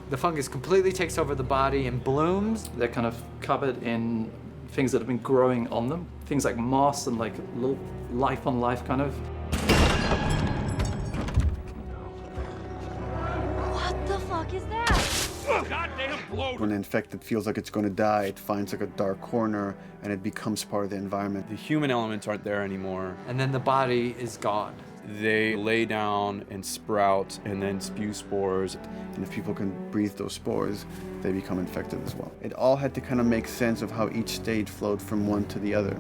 The fungus completely takes over the body and blooms. They're kind of covered in things that have been growing on them. Things like moss and like little life on life kind of. What the fuck is that? Goddamn bloater! When an infected feels like it's going to die, it finds like a dark corner and it becomes part of the environment. The human elements aren't there anymore. And then the body is gone. They lay down and sprout and then spew spores. And if people can breathe those spores, they become infected as well. It all had to kind of make sense of how each stage flowed from one to the other.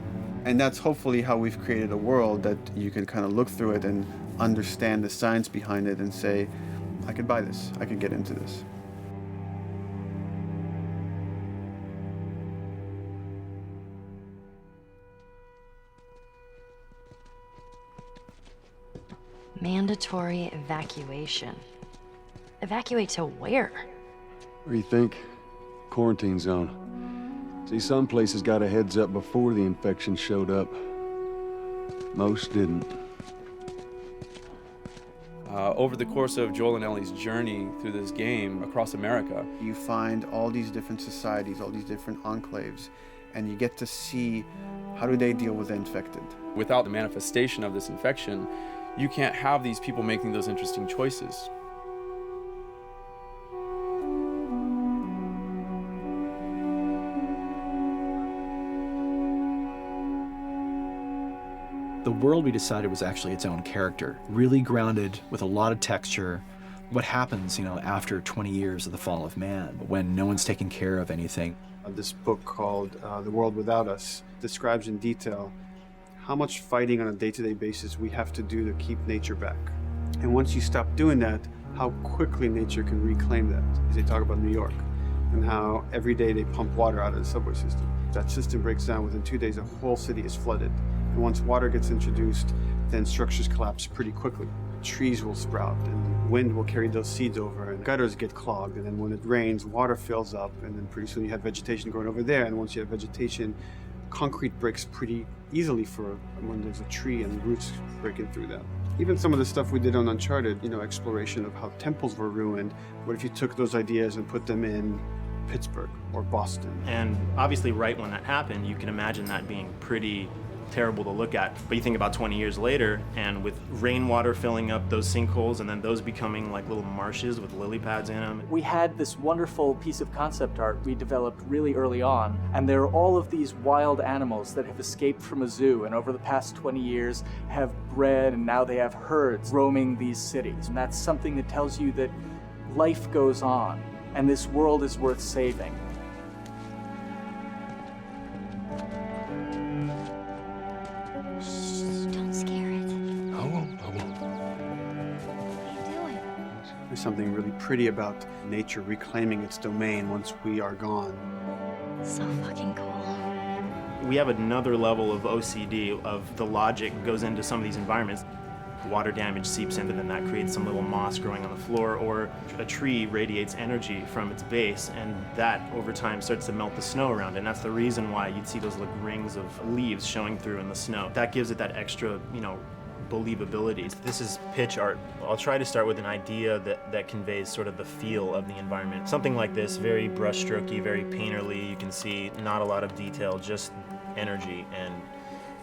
And that's hopefully how we've created a world that you can kind of look through it and understand the science behind it and say, I could buy this, I could get into this. Mandatory evacuation. Evacuate to where? What do you think? Quarantine zone. See, some places got a heads up before the infection showed up. Most didn't. Over the course of Joel and Ellie's journey through this game across America, you find all these different societies, all these different enclaves, and you get to see how do they deal with the infected. Without the manifestation of this infection, you can't have these people making those interesting choices. The world we decided was actually its own character, really grounded with a lot of texture. What happens, after 20 years of the fall of man, when no one's taking care of anything. This book called The World Without Us describes in detail how much fighting on a day-to-day basis we have to do to keep nature back. And once you stop doing that, how quickly nature can reclaim that. As they talk about New York and how every day they pump water out of the subway system. That system breaks down, within 2 days, a whole city is flooded. And once water gets introduced, then structures collapse pretty quickly. Trees will sprout, and wind will carry those seeds over, and gutters get clogged, and then when it rains, water fills up, and then pretty soon you have vegetation growing over there, and once you have vegetation, concrete breaks pretty easily for when there's a tree and roots breaking through that. Even some of the stuff we did on Uncharted, exploration of how temples were ruined, what if you took those ideas and put them in Pittsburgh or Boston? And obviously right when that happened, you can imagine that being pretty terrible to look at. But you think about 20 years later, and with rainwater filling up those sinkholes and then those becoming like little marshes with lily pads in them. We had this wonderful piece of concept art we developed really early on, and there are all of these wild animals that have escaped from a zoo and over the past 20 years have bred, and now they have herds roaming these cities. And that's something that tells you that life goes on and this world is worth saving. There's something really pretty about nature reclaiming its domain once we are gone. So fucking cool. We have another level of OCD of the logic goes into some of these environments. Water damage seeps in, and then that creates some little moss growing on the floor, or a tree radiates energy from its base, and that over time starts to melt the snow around it. And that's the reason why you'd see those like rings of leaves showing through in the snow. That gives it that extra, believability. This is pitch art. I'll try to start with an idea that conveys sort of the feel of the environment. Something like this, very brushstrokey, very painterly. You can see not a lot of detail, just energy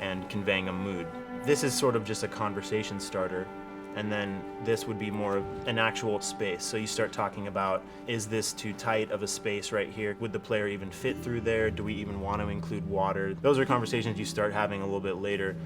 and conveying a mood. This is sort of just a conversation starter, and then this would be more of an actual space. So you start talking about, is this too tight of a space right here? Would the player even fit through there? Do we even want to include water? Those are conversations you start having a little bit later.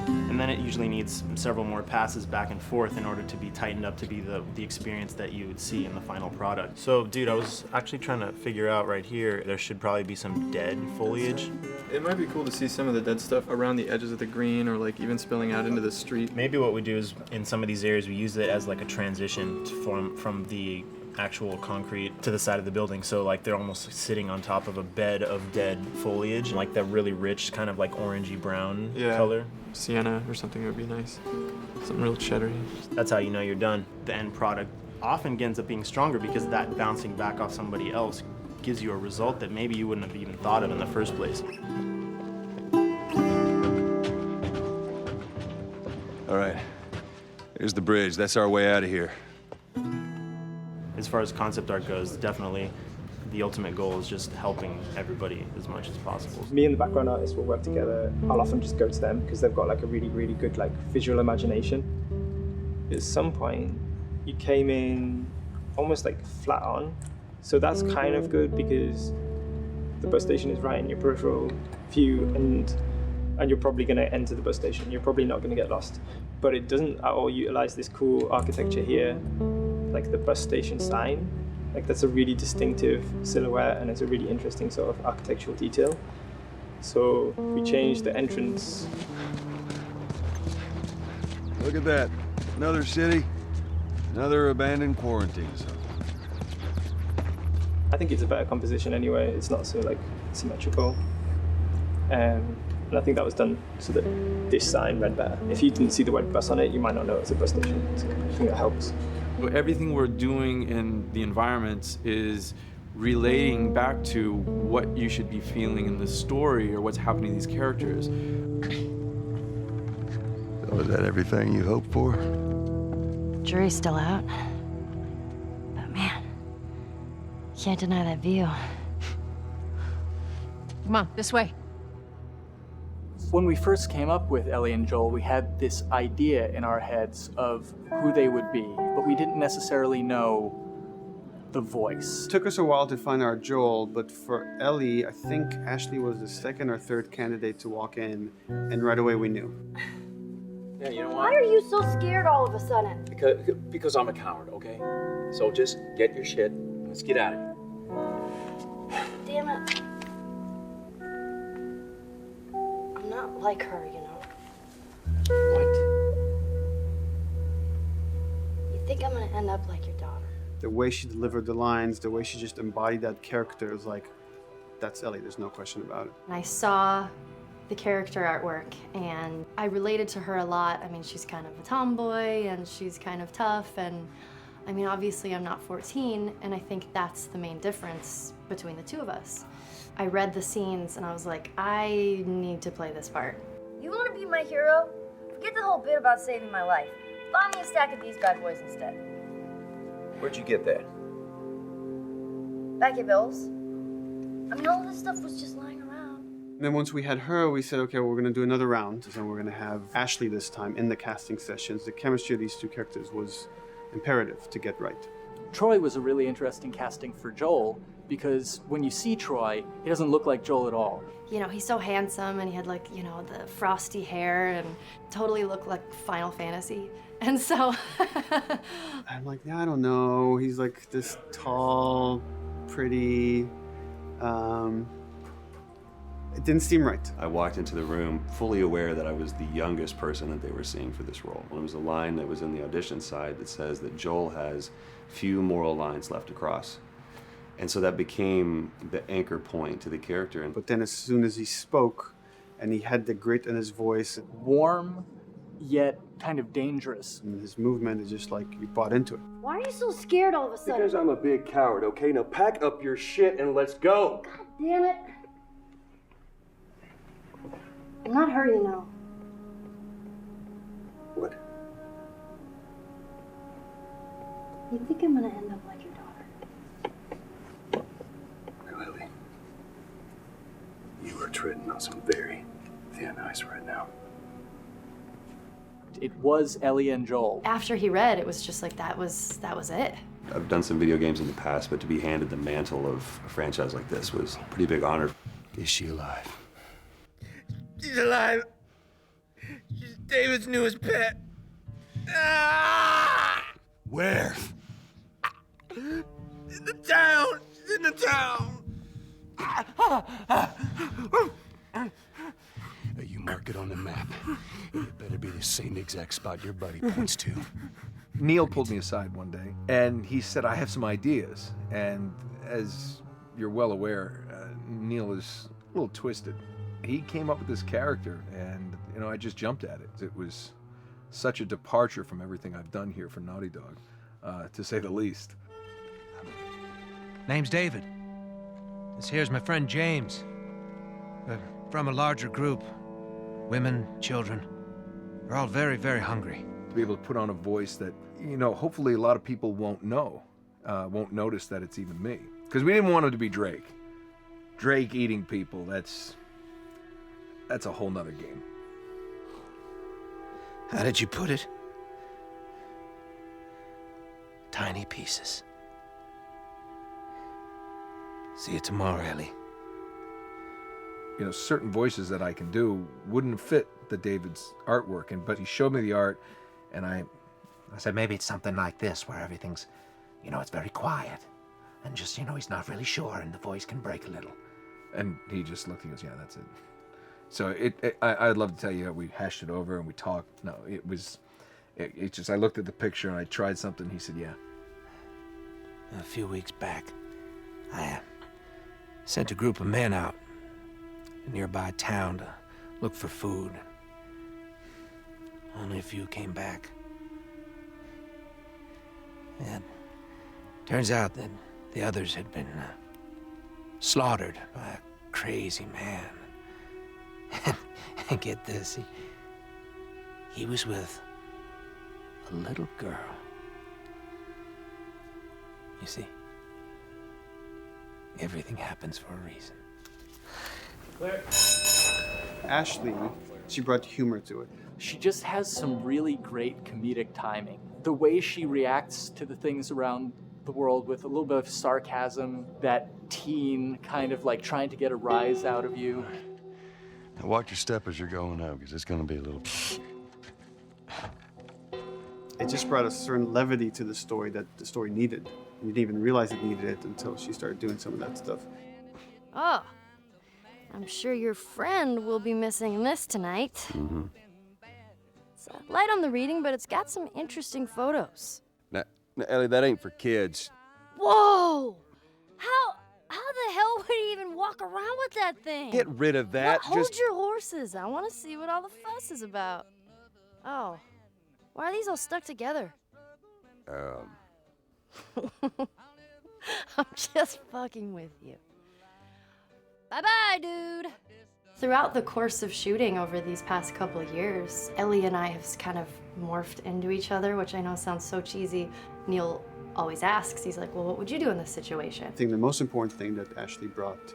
And then it usually needs several more passes back and forth in order to be tightened up to be the experience that you would see in the final product. So, dude, I was actually trying to figure out right here, there should probably be some dead foliage. It might be cool to see some of the dead stuff around the edges of the green, or like even spilling out into the street. Maybe what we do is, in some of these areas, we use it as like a transition from the actual concrete to the side of the building, so like they're almost sitting on top of a bed of dead foliage, like that really rich kind of like orangey brown color. Sienna or something would be nice. Something real cheddary. That's how you know you're done. The end product often ends up being stronger because that bouncing back off somebody else gives you a result that maybe you wouldn't have even thought of in the first place. All right, here's the bridge. That's our way out of here. As far as concept art goes, definitely the ultimate goal is just helping everybody as much as possible. Me and the background artist will work together. I'll often just go to them because they've got like a really, really good like visual imagination. At some point, you came in almost like flat on. So that's kind of good because the bus station is right in your peripheral view and you're probably going to enter the bus station. You're probably not going to get lost. But it doesn't at all utilize this cool architecture here, like the bus station sign. Like that's a really distinctive silhouette and it's a really interesting sort of architectural detail. So we changed the entrance. Look at that. Another city, another abandoned quarantine zone. I think it's a better composition anyway. It's not so like symmetrical. And I think that was done so that this sign read better. If you didn't see the word bus on it, you might not know it's a bus station. So I think that helps. Everything we're doing in the environments is relating back to what you should be feeling in the story or what's happening to these characters. So is that everything you hoped for? Jury's still out. But man, can't deny that view. Come on, this way. When we first came up with Ellie and Joel, we had this idea in our heads of who they would be, but we didn't necessarily know the voice. It took us a while to find our Joel, but for Ellie, I think Ashley was the second or third candidate to walk in, and right away we knew. Yeah, you know what? Why are you so scared all of a sudden? Because I'm a coward, okay? So just get your shit and let's get out of here. Damn it. I'm not like her, you know. What? You think I'm gonna end up like your daughter? The way she delivered the lines, the way she just embodied that character is like, that's Ellie, there's no question about it. And I saw the character artwork and I related to her a lot. I mean, she's kind of a tomboy and she's kind of tough, and I mean, obviously I'm not 14, and I think that's the main difference between the two of us. I read the scenes and I was like, I need to play this part. You wanna be my hero? Forget the whole bit about saving my life. Buy me a stack of these bad boys instead. Where'd you get that? Back at Bill's. I mean, all this stuff was just lying around. And then once we had her, we said, okay, we're gonna do another round, and we're gonna have Ashley this time in the casting sessions. The chemistry of these two characters was imperative to get right. Troy was a really interesting casting for Joel because when you see Troy, he doesn't look like Joel at all. You know, he's so handsome and he had like, you know, the frosty hair and totally looked like Final Fantasy. And so I'm like, yeah, I don't know. He's like this tall, pretty, it didn't seem right. I walked into the room fully aware that I was the youngest person that they were seeing for this role. There was a line that was in the audition side that says that Joel has few moral lines left to cross. And so that became the anchor point to the character. But then as soon as he spoke and he had the grit in his voice, warm, yet kind of dangerous. And his movement is just like, you bought into it. Why are you so scared all of a sudden? Because I'm a big coward, okay? Now pack up your shit and let's go. God damn it. I'm not her, you know. What? You think I'm gonna end up like your daughter? Ellie, you are treading on some very thin ice right now. It was Ellie and Joel. after he read, it was just like, that was it. I've done some video games in the past, but to be handed the mantle of a franchise like this was a pretty big honor. Is she alive? She's alive. She's David's newest pet. Ah! Where? In the town. She's in the town. You mark it on the map. It better be the same exact spot your buddy points to. Neil pulled me aside one day, and he said, I have some ideas. And as you're well aware, Neil is a little twisted. He came up with this character, and, I just jumped at it. It was such a departure from everything I've done here for Naughty Dog, to say the least. Name's David. This here's my friend James. We're from a larger group. Women, children. We're all very, very hungry. To be able to put on a voice that, hopefully a lot of people won't know. won't notice that it's even me. Because we didn't want him to be Drake. Drake eating people, that's a whole nother game. How did you put it? Tiny pieces. See you tomorrow, Ellie. You know, certain voices that I can do wouldn't fit the David's artwork, but he showed me the art, and I said maybe it's something like this, where everything's, you know, it's very quiet, and just, you know, he's not really sure, and the voice can break a little. And he just looked and goes, yeah, that's it. So I'd love to tell you, we hashed it over and we talked. No, it just, I looked at the picture and I tried something. He said, yeah. A few weeks back, I sent a group of men out a nearby town to look for food. Only a few came back. And turns out that the others had been slaughtered by a crazy man. And get this, he was with a little girl. You see, everything happens for a reason. Claire. Ashley, she brought humor to it. She just has some really great comedic timing. The way she reacts to the things around the world with a little bit of sarcasm, that teen kind of like trying to get a rise out of you. Now watch your step as you're going out, because it's going to be a little... It just brought a certain levity to the story that the story needed. You didn't even realize it needed it until she started doing some of that stuff. Oh, I'm sure your friend will be missing this tonight. Mm-hmm. It's light on the reading, but it's got some interesting photos. Now, Ellie, that ain't for kids. Whoa! How the hell would he even walk around with that thing? Get rid of that. Hold your horses. I want to see what all the fuss is about. Oh, why are these all stuck together? I'm just fucking with you. Bye-bye, dude. Throughout the course of shooting over these past couple of years, Ellie and I have kind of morphed into each other, which I know sounds so cheesy. Neil always asks, he's like, well, what would you do in this situation? I think the most important thing that Ashley brought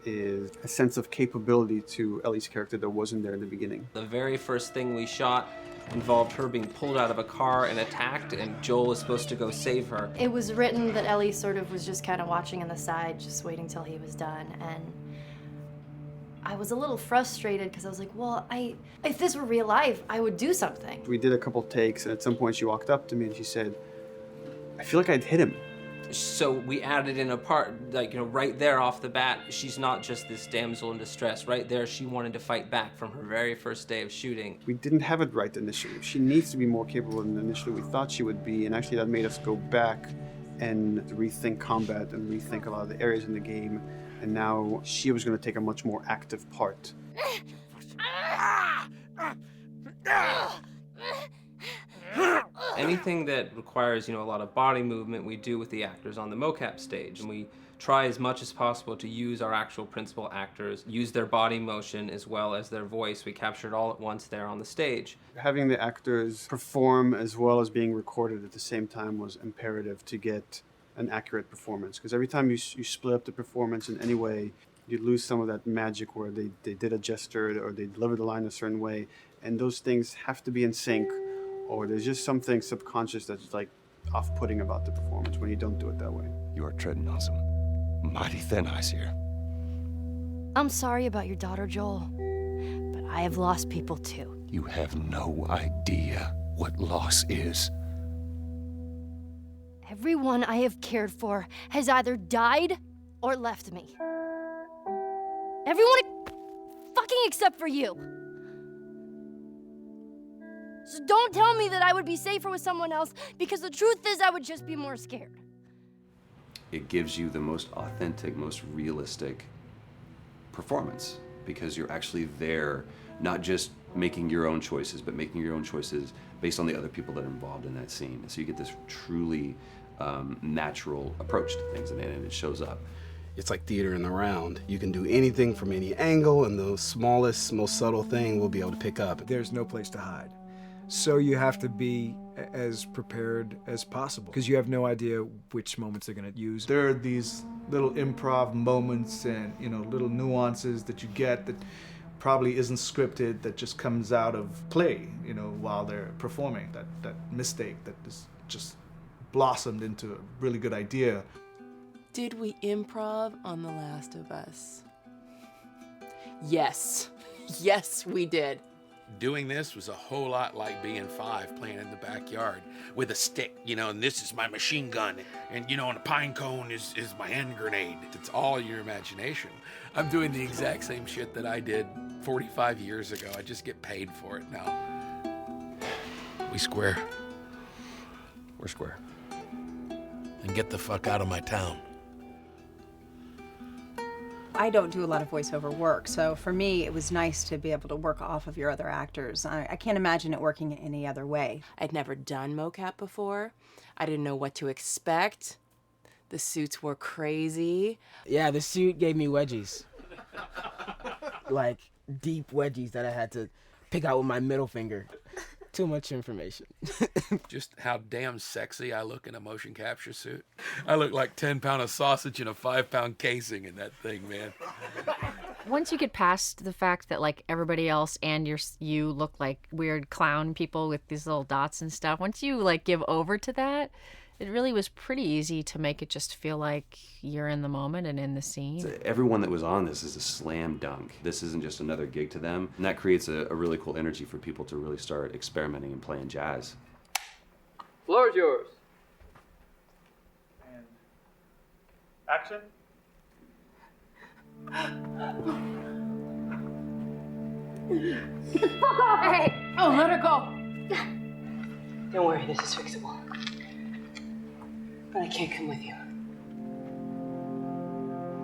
is a sense of capability to Ellie's character that wasn't there in the beginning. The very first thing we shot involved her being pulled out of a car and attacked, and Joel was supposed to go save her. It was written that Ellie sort of was just kind of watching on the side, just waiting till he was done, and I was a little frustrated because I was like, well, if this were real life, I would do something. We did a couple takes, and at some point she walked up to me and she said, I feel like I'd hit him. So we added in a part, like, you know, right there off the bat, she's not just this damsel in distress. Right there, she wanted to fight back from her very first day of shooting. We didn't have it right initially. She needs to be more capable than initially we thought she would be, and actually that made us go back and rethink combat and rethink a lot of the areas in the game, and now she was going to take a much more active part. Anything that requires, you know, a lot of body movement, we do with the actors on the mocap stage, and we try as much as possible to use our actual principal actors, use their body motion as well as their voice. We captured all at once there on the stage. Having the actors perform as well as being recorded at the same time was imperative to get an accurate performance, because every time you split up the performance in any way, you lose some of that magic where they did a gesture or they delivered the line a certain way, and those things have to be in sync, or there's just something subconscious that's like off-putting about the performance when you don't do it that way. You are treading on some mighty thin ice here. I'm sorry about your daughter, Joel, but I have lost people too. You have no idea what loss is. Everyone I have cared for has either died or left me. Everyone fucking except for you. So don't tell me that I would be safer with someone else, because the truth is I would just be more scared. It gives you the most authentic, most realistic performance, because you're actually there, not just making your own choices, but making your own choices based on the other people that are involved in that scene. So you get this truly natural approach to things, and it shows up. It's like theater in the round. You can do anything from any angle, and the smallest, most subtle thing we'll be able to pick up. There's no place to hide. So you have to be as prepared as possible, because you have no idea which moments they're going to use. There are these little improv moments and, you know, little nuances that you get that probably isn't scripted, that just comes out of play, you know, while they're performing. That mistake that is just blossomed into a really good idea. Did we improv on The Last of Us? Yes. Yes, we did. Doing this was a whole lot like being 5 playing in the backyard with a stick, you know, and this is my machine gun, and, you know, and a pine cone is my hand grenade. It's all your imagination. I'm doing the exact same shit that I did 45 years ago. I just get paid for it now. We square. We're square. And get the fuck out of my town. I don't do a lot of voiceover work, so for me, it was nice to be able to work off of your other actors. I can't imagine it working in any other way. I'd never done mocap before. I didn't know what to expect. The suits were crazy. Yeah, the suit gave me wedgies. Like, deep wedgies that I had to pick out with my middle finger. Too much information. Just how damn sexy I look in a motion capture suit. I look like 10 pound of sausage in a 5-pound casing in that thing, man. Once you get past the fact that like everybody else and you look like weird clown people with these little dots and stuff, once you like give over to that, it really was pretty easy to make it just feel like you're in the moment and in the scene. Everyone that was on this is a slam dunk. This isn't just another gig to them. And that creates a really cool energy for people to really start experimenting and playing jazz. Floor is yours. And action. Get the fuck off! Hey! Oh, let her go! Don't worry, this is fixable. But I can't come with you.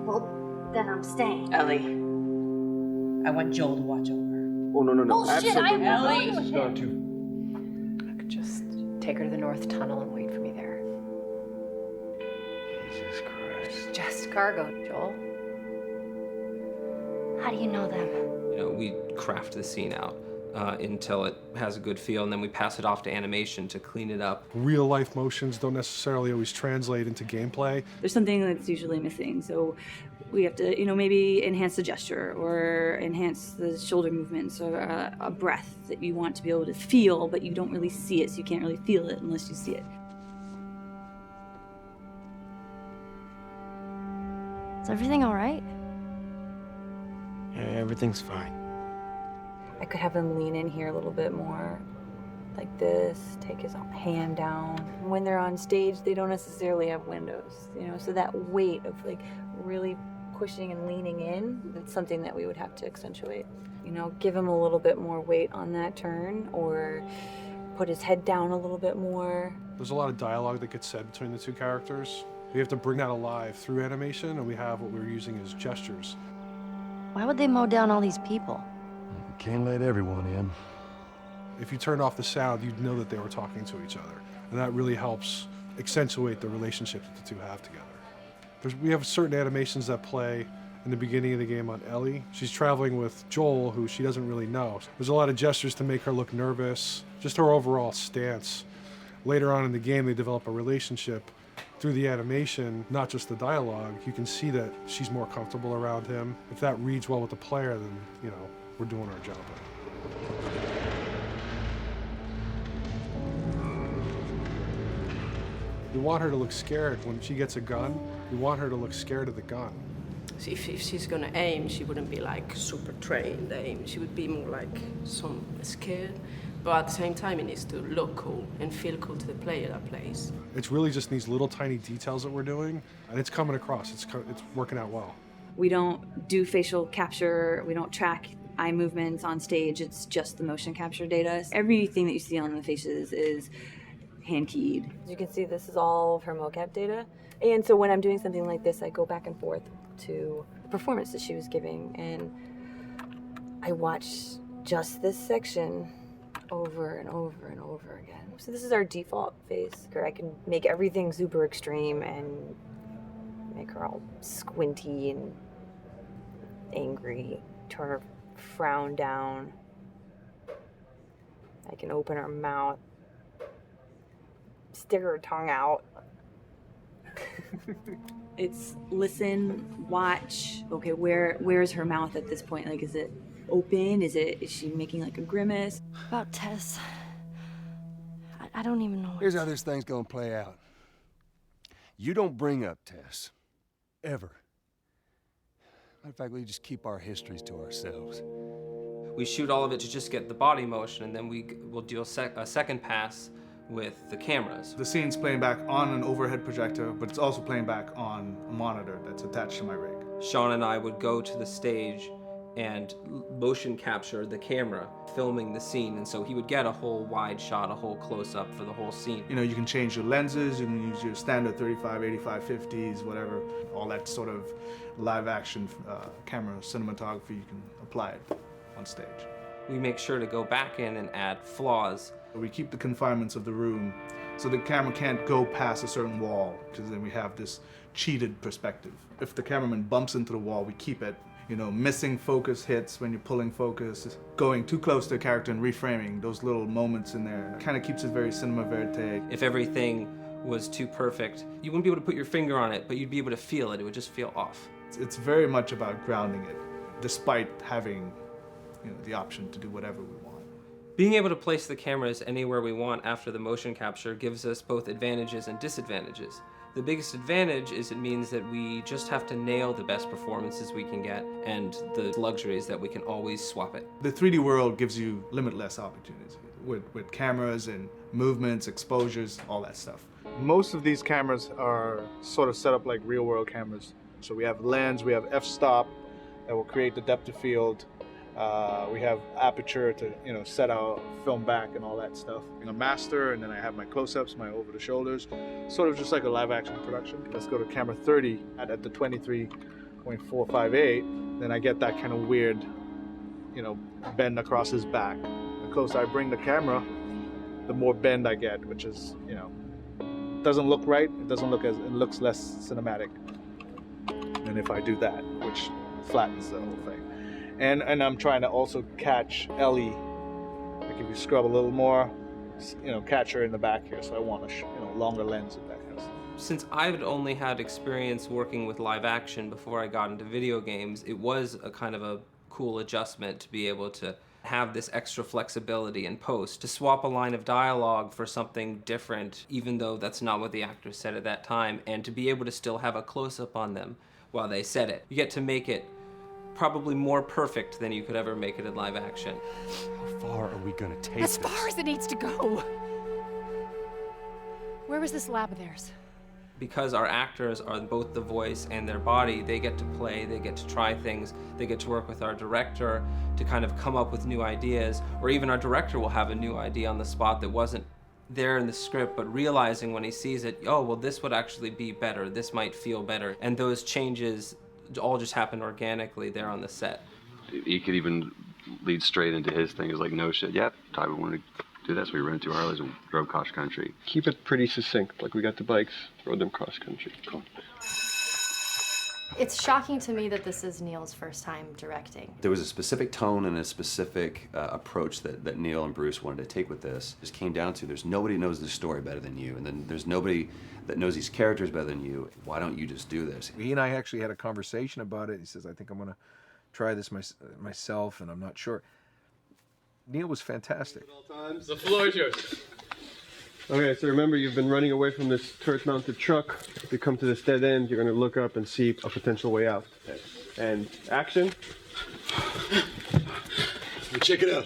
Well, then I'm staying. Ellie, I want Joel to watch over. Oh, no. Bullshit, I'm not Ellie. going with Not him. to. I could just take her to the North Tunnel and wait for me there. Jesus Christ. Just cargo, Joel. How do you know them? You know, we craft the scene out until it has a good feel, and then we pass it off to animation to clean it up. Real life motions don't necessarily always translate into gameplay. There's something that's usually missing, so we have to, you know, maybe enhance the gesture or enhance the shoulder movements or a breath that you want to be able to feel, but you don't really see it, so you can't really feel it unless you see it. Is everything all right? Yeah, everything's fine. I could have him lean in here a little bit more, like this, take his hand down. When they're on stage, they don't necessarily have windows, you know, so that weight of like really pushing and leaning in, that's something that we would have to accentuate. You know, give him a little bit more weight on that turn or put his head down a little bit more. There's a lot of dialogue that gets said between the two characters. We have to bring that alive through animation, and we have what we're using as gestures. Why would they mow down all these people? Can't let everyone in. If you turned off the sound, you'd know that they were talking to each other. And that really helps accentuate the relationship that the two have together. We have certain animations that play in the beginning of the game on Ellie. She's traveling with Joel, who she doesn't really know. There's a lot of gestures to make her look nervous, just her overall stance. Later on in the game, they develop a relationship through the animation, not just the dialogue. You can see that she's more comfortable around him. If that reads well with the player, then, you know, we're doing our job. You want her to look scared when she gets a gun. You want her to look scared of the gun. So if she's gonna aim, she wouldn't be like super trained aim. She would be more like some scared. But at the same time, it needs to look cool and feel cool to the player that plays. It's really just these little tiny details that we're doing, and it's coming across. It's working out well. We don't do facial capture, we don't track eye movements on stage, it's just the motion capture data. Everything that you see on the faces is hand-keyed. As you can see, this is all of her mocap data. And so when I'm doing something like this, I go back and forth to the performance that she was giving, and I watch just this section over and over and over again. So this is our default face, where I can make everything super extreme and make her all squinty and angry, turn her frown down. I can open her mouth stick her tongue out. It's listen, watch. Okay, where's her mouth at this point? Like, is it open? Is she making like a grimace? About Tess. I don't even know. Here's how this thing's gonna play out. You don't bring up Tess. Ever. Matter of fact, we just keep our histories to ourselves. We shoot all of it to just get the body motion, and then we'll do a second pass with the cameras. The scene's playing back on an overhead projector, but it's also playing back on a monitor that's attached to my rig. Sean and I would go to the stage and motion capture the camera filming the scene, and so he would get a whole wide shot, a whole close-up for the whole scene. You know, you can change your lenses, you can use your standard 35, 85, 50s, whatever, all that sort of live action camera cinematography, you can apply it on stage. We make sure to go back in and add flaws. We keep the confinements of the room so the camera can't go past a certain wall, because then we have this cheated perspective. If the cameraman bumps into the wall, we keep it. You know, missing focus hits when you're pulling focus, going too close to a character and reframing, those little moments in there. Kind of keeps it very cinema verite. If everything was too perfect, you wouldn't be able to put your finger on it, but you'd be able to feel it. It would just feel off. It's very much about grounding it, despite having, you know, the option to do whatever we want. Being able to place the cameras anywhere we want after the motion capture gives us both advantages and disadvantages. The biggest advantage is it means that we just have to nail the best performances we can get, and the luxury is that we can always swap it. The 3D world gives you limitless opportunities with cameras and movements, exposures, all that stuff. Most of these cameras are sort of set up like real world cameras. So we have lens, we have f-stop that will create the depth of field. We have aperture to, you know, set our film back and all that stuff. A master, and then I have my close-ups, my over-the-shoulders, sort of just like a live-action production. Let's go to camera 30 at the 23.458. Then I get that kind of weird, you know, bend across his back. The closer I bring the camera, the more bend I get, which is, you know, doesn't look right. It doesn't look as, it looks less cinematic than if I do that, which flattens the whole thing. And I'm trying to also catch Ellie. Like if you scrub a little more, you know, catch her in the back here. So I want a longer lens and that kind of stuff. Since I've only had experience working with live action before I got into video games, it was a kind of a cool adjustment to be able to have this extra flexibility in post, to swap a line of dialogue for something different, even though that's not what the actor said at that time, and to be able to still have a close-up on them while they said it. You get to make it probably more perfect than you could ever make it in live action. How far are we gonna take as far as it needs to go. Where was this lab of theirs? Because our actors are both the voice and their body, they get to play, they get to try things, they get to work with our director to kind of come up with new ideas, or even our director will have a new idea on the spot that wasn't there in the script, but realizing when he sees it, oh, well, this would actually be better, this might feel better. And those changes all just happen organically there on the set. He could even lead straight into his thing. It's like, no shit, yeah, Tyler wanted to do that, so we rented 2 Harleys and drove cross country. Keep it pretty succinct, like we got the bikes, rode them cross country. Cool. It's shocking to me that this is Neil's first time directing. There was a specific tone and a specific approach that Neil and Bruce wanted to take with this. It just came down to there's nobody knows this story better than you, and then there's nobody that knows these characters better than you. Why don't you just do this? He and I actually had a conversation about it. He says, I think I'm going to try this myself, and I'm not sure. Neil was fantastic. The floor is yours. Okay, so remember, you've been running away from this turret-mounted truck. If you come to this dead end, you're going to look up and see a potential way out. Okay. And action. Check it out.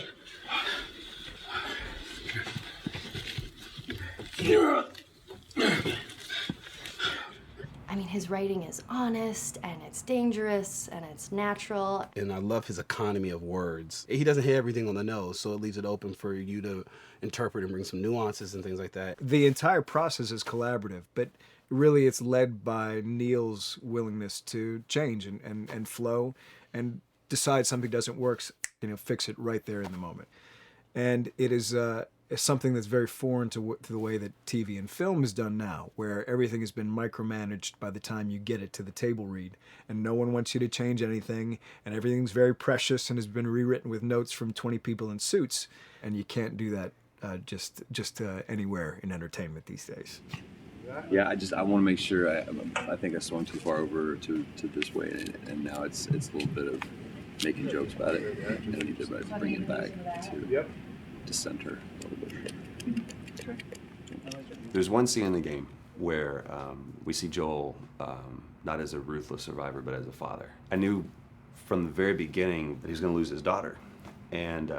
I mean, his writing is honest, and it's dangerous, and it's natural. And I love his economy of words. He doesn't hit everything on the nose, so it leaves it open for you to interpret and bring some nuances and things like that. The entire process is collaborative, but really it's led by Neil's willingness to change and flow and decide something doesn't work, you know, fix it right there in the moment. And it is something that's very foreign to the way that TV and film is done now, where everything has been micromanaged by the time you get it to the table read, and no one wants you to change anything, and everything's very precious and has been rewritten with notes from 20 people in suits, and you can't do that just anywhere in entertainment these days. Yeah, I want to make sure. I think I swung too far over to this way, and now it's a little bit of making jokes about it, and I need to bring it back to center a little bit. There's one scene in the game where we see Joel not as a ruthless survivor, but as a father. I knew from the very beginning that he was going to lose his daughter, and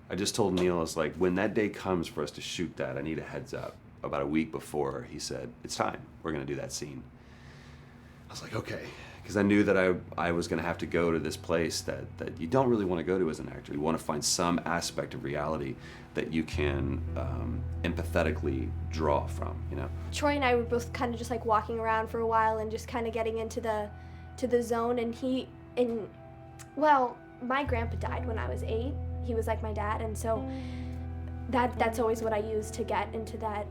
I just told Neil, I was like, when that day comes for us to shoot that, I need a heads up. About a week before, he said, it's time, we're going to do that scene. I was like, okay, because I knew that I was going to have to go to this place that you don't really want to go to as an actor. You want to find some aspect of reality that you can empathetically draw from, you know? Troy and I were both kind of just like walking around for a while and just kind of getting into the zone, and well, my grandpa died when I was 8. He was like my dad, and so that's always what I use to get into that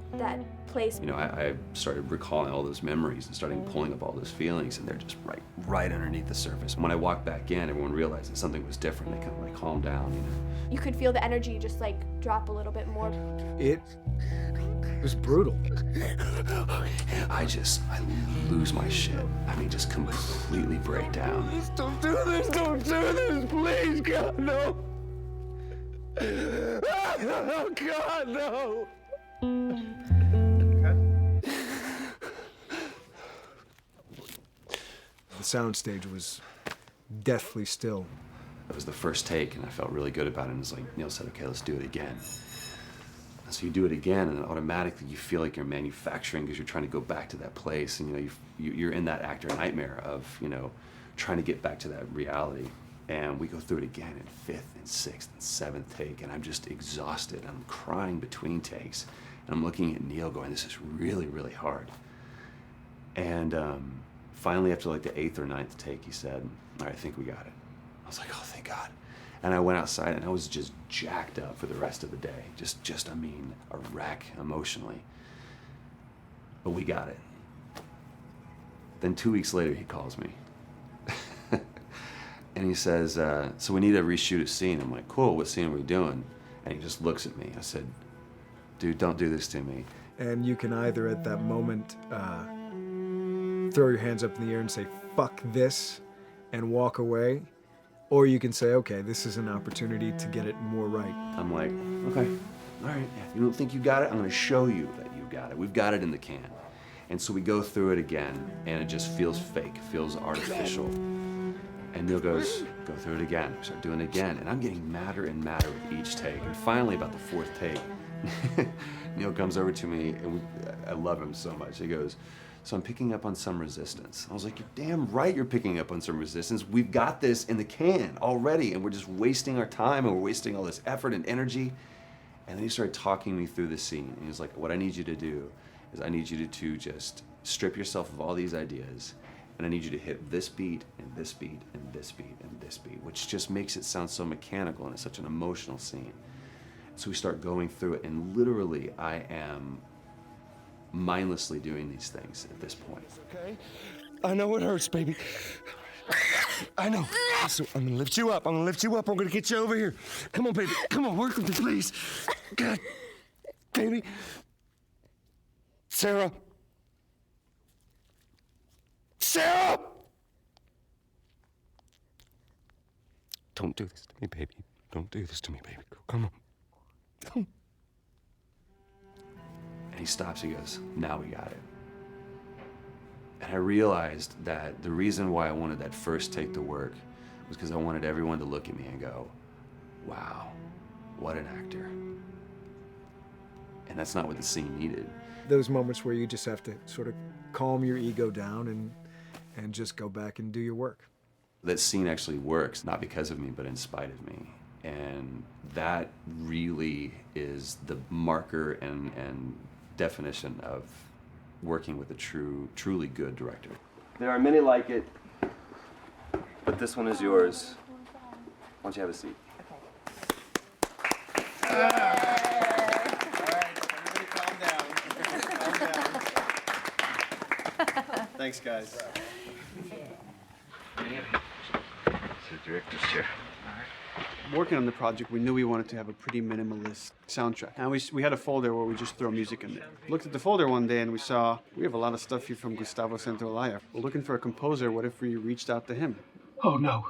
place. You know, I started recalling all those memories and starting pulling up all those feelings, and they're just right underneath the surface. When I walked back in, everyone realized that something was different. They kind of like calmed down, you know. You could feel the energy just like drop a little bit more. It was brutal. I lose my shit. I mean, just completely break down. Don't do this, please, God, no. Oh, God, no! The soundstage was deathly still. That was the first take, and I felt really good about it. And it's like Neil said, okay, let's do it again. And so you do it again, and then automatically you feel like you're manufacturing because you're trying to go back to that place, and you know you're in that actor nightmare of trying to get back to that reality. And we go through it again in 5th and 6th and 7th take, and I'm just exhausted. I'm crying between takes, and I'm looking at Neil going, this is really, really hard. And finally, after like the 8th or 9th take, he said, all right, I think we got it. I was like, oh, thank God. And I went outside, and I was just jacked up for the rest of the day. Just I mean, a wreck emotionally. But we got it. Then 2 weeks later, he calls me. And he says, so we need to reshoot a scene. I'm like, cool, what scene are we doing? And he just looks at me. I said, dude, don't do this to me. And you can either at that moment throw your hands up in the air and say, fuck this, and walk away. Or you can say, okay, this is an opportunity to get it more right. I'm like, okay, all right. You don't think you got it? I'm going to show you that you got it. We've got it in the can. And so we go through it again, and it just feels fake, feels artificial. And Neil goes, go through it again. We start doing it again. And I'm getting madder and madder with each take. And finally, about the 4th take, Neil comes over to me, and I love him so much. He goes, so I'm picking up on some resistance. I was like, you're damn right you're picking up on some resistance. We've got this in the can already, and we're just wasting our time, and we're wasting all this effort and energy. And then he started talking me through the scene. And he was like, what I need you to do is I need you to just strip yourself of all these ideas, and I need you to hit this beat, and this beat, and this beat, and this beat, which just makes it sound so mechanical, and it's such an emotional scene. So we start going through it, and literally I am mindlessly doing these things at this point. Okay? I know it hurts, baby. I know. So I'm gonna lift you up. I'm gonna get you over here. Come on, baby. Come on, work with me, please. God, baby. Sarah. Sarah! Don't do this to me, baby. Don't do this to me, baby. Come on. And he stops, he goes, now we got it. And I realized that the reason why I wanted that first take to work was because I wanted everyone to look at me and go, wow, what an actor. And that's not what the scene needed. Those moments where you just have to sort of calm your ego down and just go back and do your work. That scene actually works, not because of me, but in spite of me. And that really is the marker and definition of working with a truly good director. There are many like it, but this one is yours. Why don't you have a seat? Thanks, guys. It's the director's chair. working on the project, we knew we wanted to have a pretty minimalist soundtrack. And we had a folder where we just throw music in there. Looked at the folder one day and we saw, we have a lot of stuff here from Gustavo Santaolalla. We're looking for a composer. What if we reached out to him? Oh, no.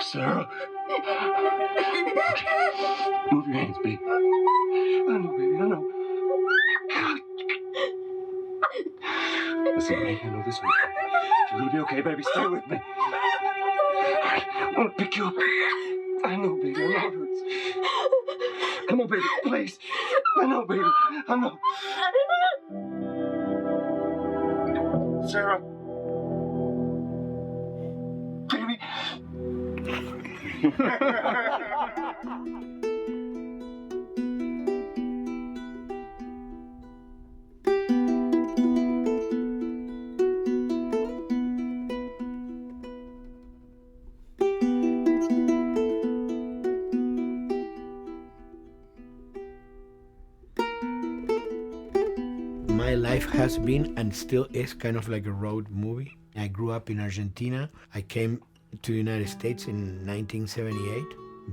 Sarah. Move your hands, baby. I know, baby, I know. Listen to me, I know this will. You're gonna be okay, baby. Stay with me. I want to pick you up. I know, baby, I know it hurts. Come on, baby, please. I know, baby, I know. Sarah. Baby. My life has been and still is kind of like a road movie. I grew up in Argentina. I came to the United States in 1978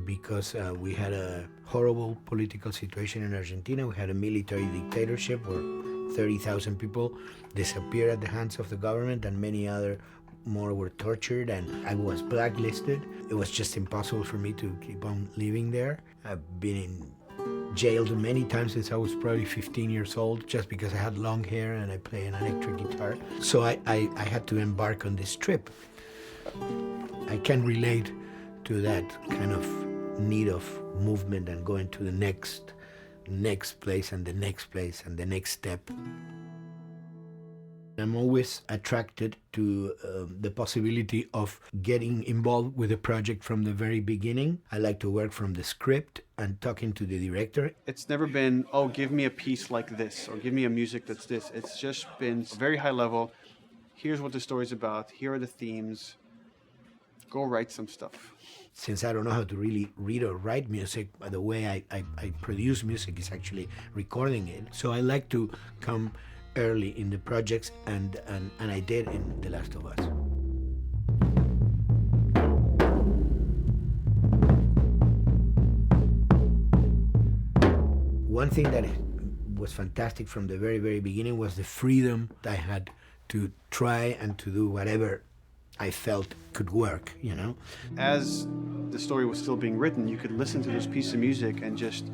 because we had a horrible political situation in Argentina. We had a military dictatorship where 30,000 people disappeared at the hands of the government and many other more were tortured, and I was blacklisted. It was just impossible for me to keep on living there. I've been in jailed many times since I was probably 15 years old just because I had long hair and I play an electric guitar. So I had to embark on this trip. I can relate to that kind of need of movement and going to the next place and the next place and the next step. I'm always attracted to the possibility of getting involved with a project from the very beginning. I like to work from the script and talking to the director. It's never been, oh, give me a piece like this or give me a music that's this. It's just been very high level. Here's what the story's about. Here are the themes. Go write some stuff. Since I don't know how to really read or write music, the way I produce music is actually recording it. So I like to come early in the projects, and I did in The Last of Us. One thing that was fantastic from the very, very beginning was the freedom I had to try and to do whatever I felt could work, you know? As the story was still being written, you could listen to this piece of music and just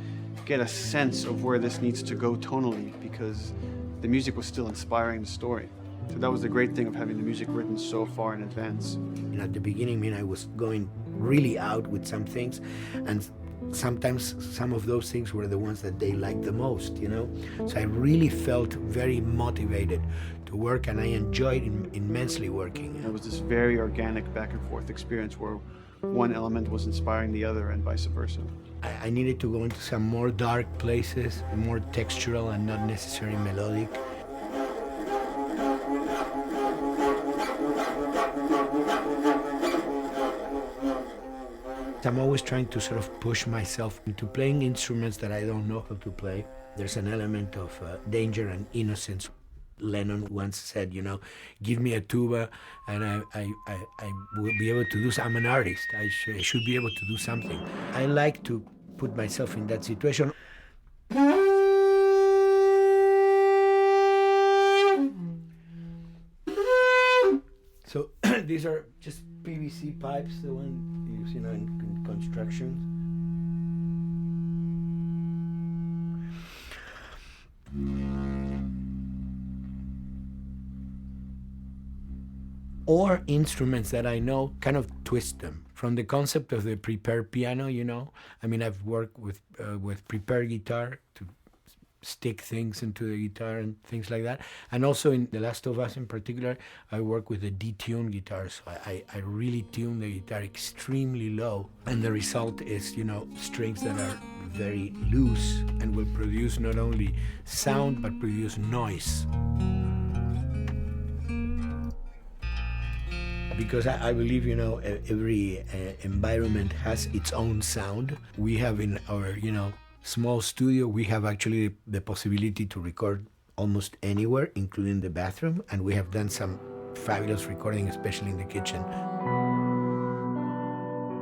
get a sense of where this needs to go tonally, because the music was still inspiring the story. So that was the great thing of having the music written so far in advance. And at the beginning, I was going really out with some things, and sometimes some of those things were the ones that they liked the most, you know? So I really felt very motivated to work, and I enjoyed immensely working. It was this very organic back and forth experience where one element was inspiring the other and vice versa. I needed to go into some more dark places, more textural and not necessarily melodic. I'm always trying to sort of push myself into playing instruments that I don't know how to play. There's an element of danger and innocence. Lennon once said, you know, give me a tuba and I will be able to do something. I'm an artist. I should be able to do something. I like to put myself in that situation. So these are just PVC pipes, the one you use, you know, in construction. Or instruments that I know, kind of twist them. From the concept of the prepared piano, you know, I mean, I've worked with prepared guitar to stick things into the guitar and things like that. And also in The Last of Us in particular, I work with a detuned guitar. So I really tune the guitar extremely low. And the result is, you know, strings that are very loose and will produce not only sound, but produce noise. Because I believe, you know, every environment has its own sound. We have in our, you know, small studio, we have actually the possibility to record almost anywhere, including the bathroom, and we have done some fabulous recording, especially in the kitchen.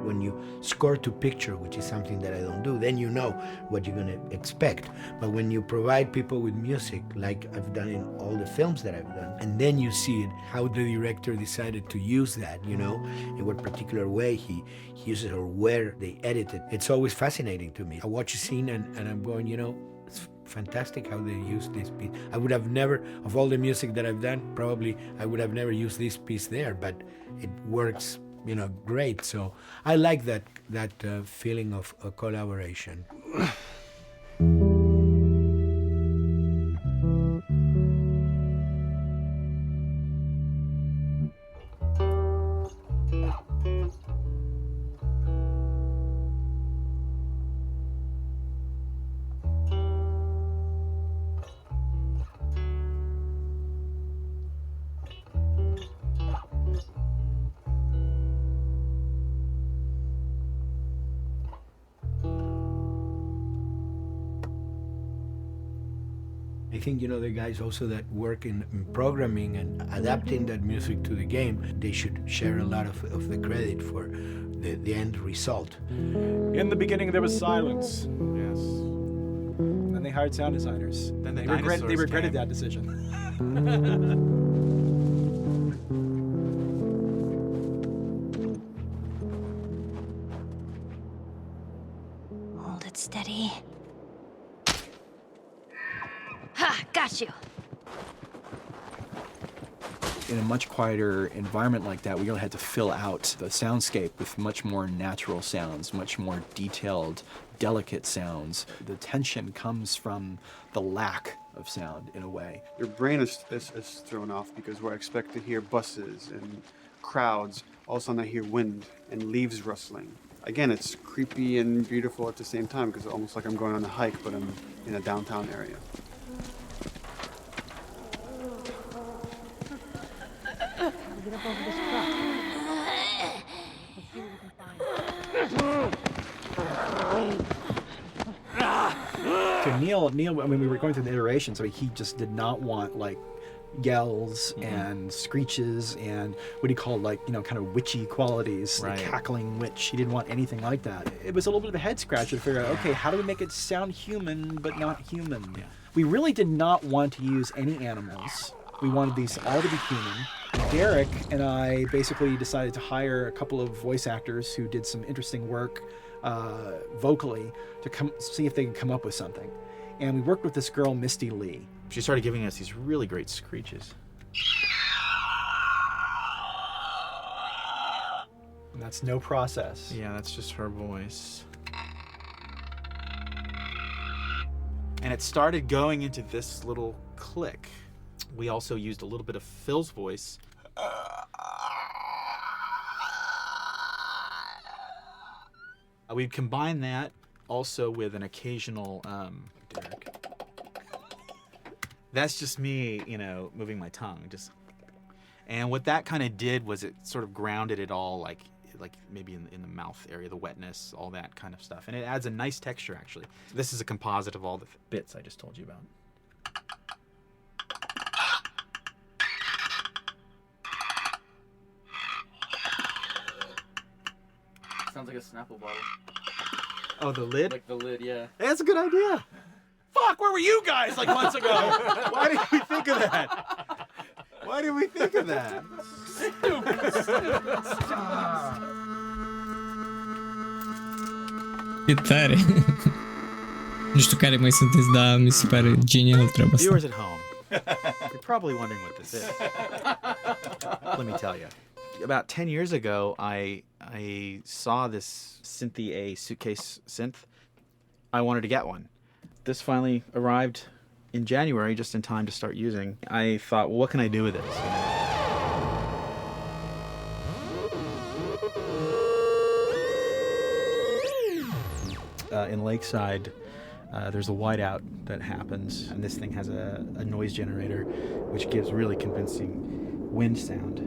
When you score to picture, which is something that I don't do, then you know what you're going to expect. But when you provide people with music, like I've done in all the films that I've done, and then you see it, how the director decided to use that, you know, in what particular way he uses it or where they edit it. It's always fascinating to me. I watch a scene and I'm going, you know, it's fantastic how they use this piece. I would have never, of all the music that I've done, probably I would have never used this piece there, but it works, you know, great. So I like that feeling of collaboration. I think, you know, the guys also that work in programming and adapting that music to the game, they should share a lot of the credit for the end result. In the beginning, there was silence. Yes. Then they hired sound designers. Then the they regretted that decision. Hold it steady. Ha! Got you! In a much quieter environment like that, we really had to fill out the soundscape with much more natural sounds, much more detailed, delicate sounds. The tension comes from the lack of sound, in a way. Your brain is thrown off because we're expected to hear buses and crowds. All of a sudden I hear wind and leaves rustling. Again, it's creepy and beautiful at the same time because it's almost like I'm going on a hike, but I'm in a downtown area. Get up over this truck. Let's see what we can find. So Neil, I mean, we were going through the iterations. I mean, he just did not want like yells and screeches and what he called like, you know, kind of witchy qualities, Right. the cackling witch. He didn't want anything like that. It was a little bit of a head scratcher to figure out, okay, how do we make it sound human but not human? Yeah. We really did not want to use any animals. We wanted these all to be human. Derek and I basically decided to hire a couple of voice actors who did some interesting work vocally to see if they could come up with something. And we worked with this girl, Misty Lee. She started giving us these really great screeches. And that's no process. Yeah, that's just her voice. And it started going into this little click. We also used a little bit of Phil's voice. We'd combine that also with an occasional, Derek. That's just me, you know, moving my tongue. And what that kind of did was it sort of grounded it all, like maybe in the mouth area, the wetness, all that kind of stuff. And it adds a nice texture, actually. This is a composite of all the bits I just told you about. Sounds like a Snapple bottle. Oh, the lid? Like the lid, yeah. That's a good idea. Fuck, where were you guys like months ago? Why did we think of that? Why did we think of that? E tare. Nu știu care mai sunteți, dar mi se pare genial treaba asta. Viewers at home, you're probably wondering what this is. Let me tell you. About 10 years ago, I saw this Synthy A suitcase synth. I wanted to get one. This finally arrived in January, just in time to start using. I thought, well, what can I do with this? In Lakeside, there's a whiteout that happens, and this thing has a noise generator, which gives really convincing wind sound.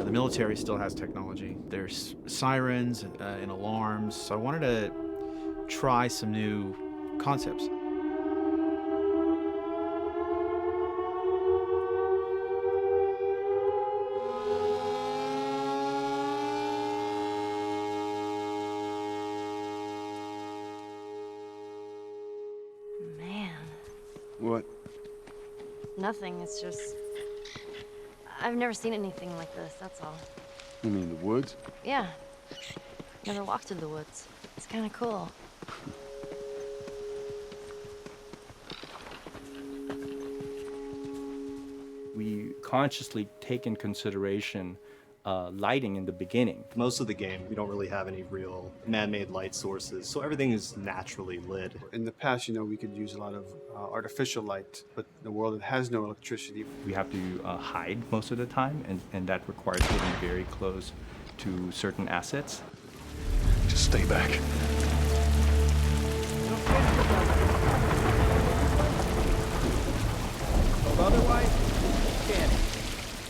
The military still has technology. There's sirens and alarms, so I wanted to try some new concepts. What? Nothing, it's just... I've never seen anything like this, that's all. You mean the woods? Yeah. Never walked through the woods. It's kind of cool. We consciously take in consideration lighting in the beginning. Most of the game, we don't really have any real man-made light sources, so everything is naturally lit. In the past, we could use a lot of artificial light, but in a world that has no electricity. We have to hide most of the time, and that requires getting very close to certain assets. Just stay back. Otherwise, can't.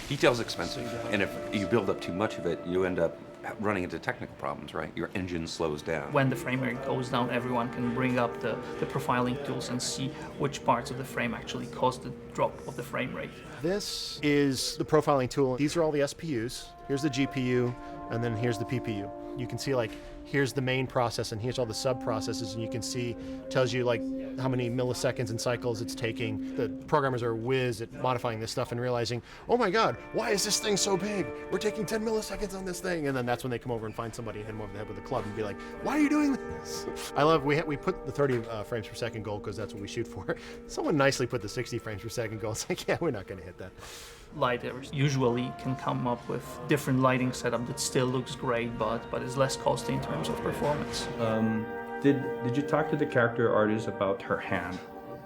Detail's expensive, and if you build up too much of it, you end up running into technical problems, right? Your engine slows down. When the frame rate goes down, everyone can bring up the profiling tools and see which parts of the frame actually caused the drop of the frame rate. This is the profiling tool. These are all the SPUs. Here's the GPU, and then here's the PPU. You can see here's the main process and here's all the sub-processes, and you can see, tells you how many milliseconds and cycles it's taking. The programmers are whiz at modifying this stuff and realizing, oh my God, why is this thing so big? We're taking 10 milliseconds on this thing. And then that's when they come over and find somebody and hit them over the head with a club and be like, why are you doing this? I love, we put the 30 frames per second goal because that's what we shoot for. Someone nicely put the 60 frames per second goal. It's like, yeah, we're not gonna hit that. Lighters usually can come up with different lighting setup that still looks great, but is less costly in terms of performance. Did you talk to the character artist about her hand?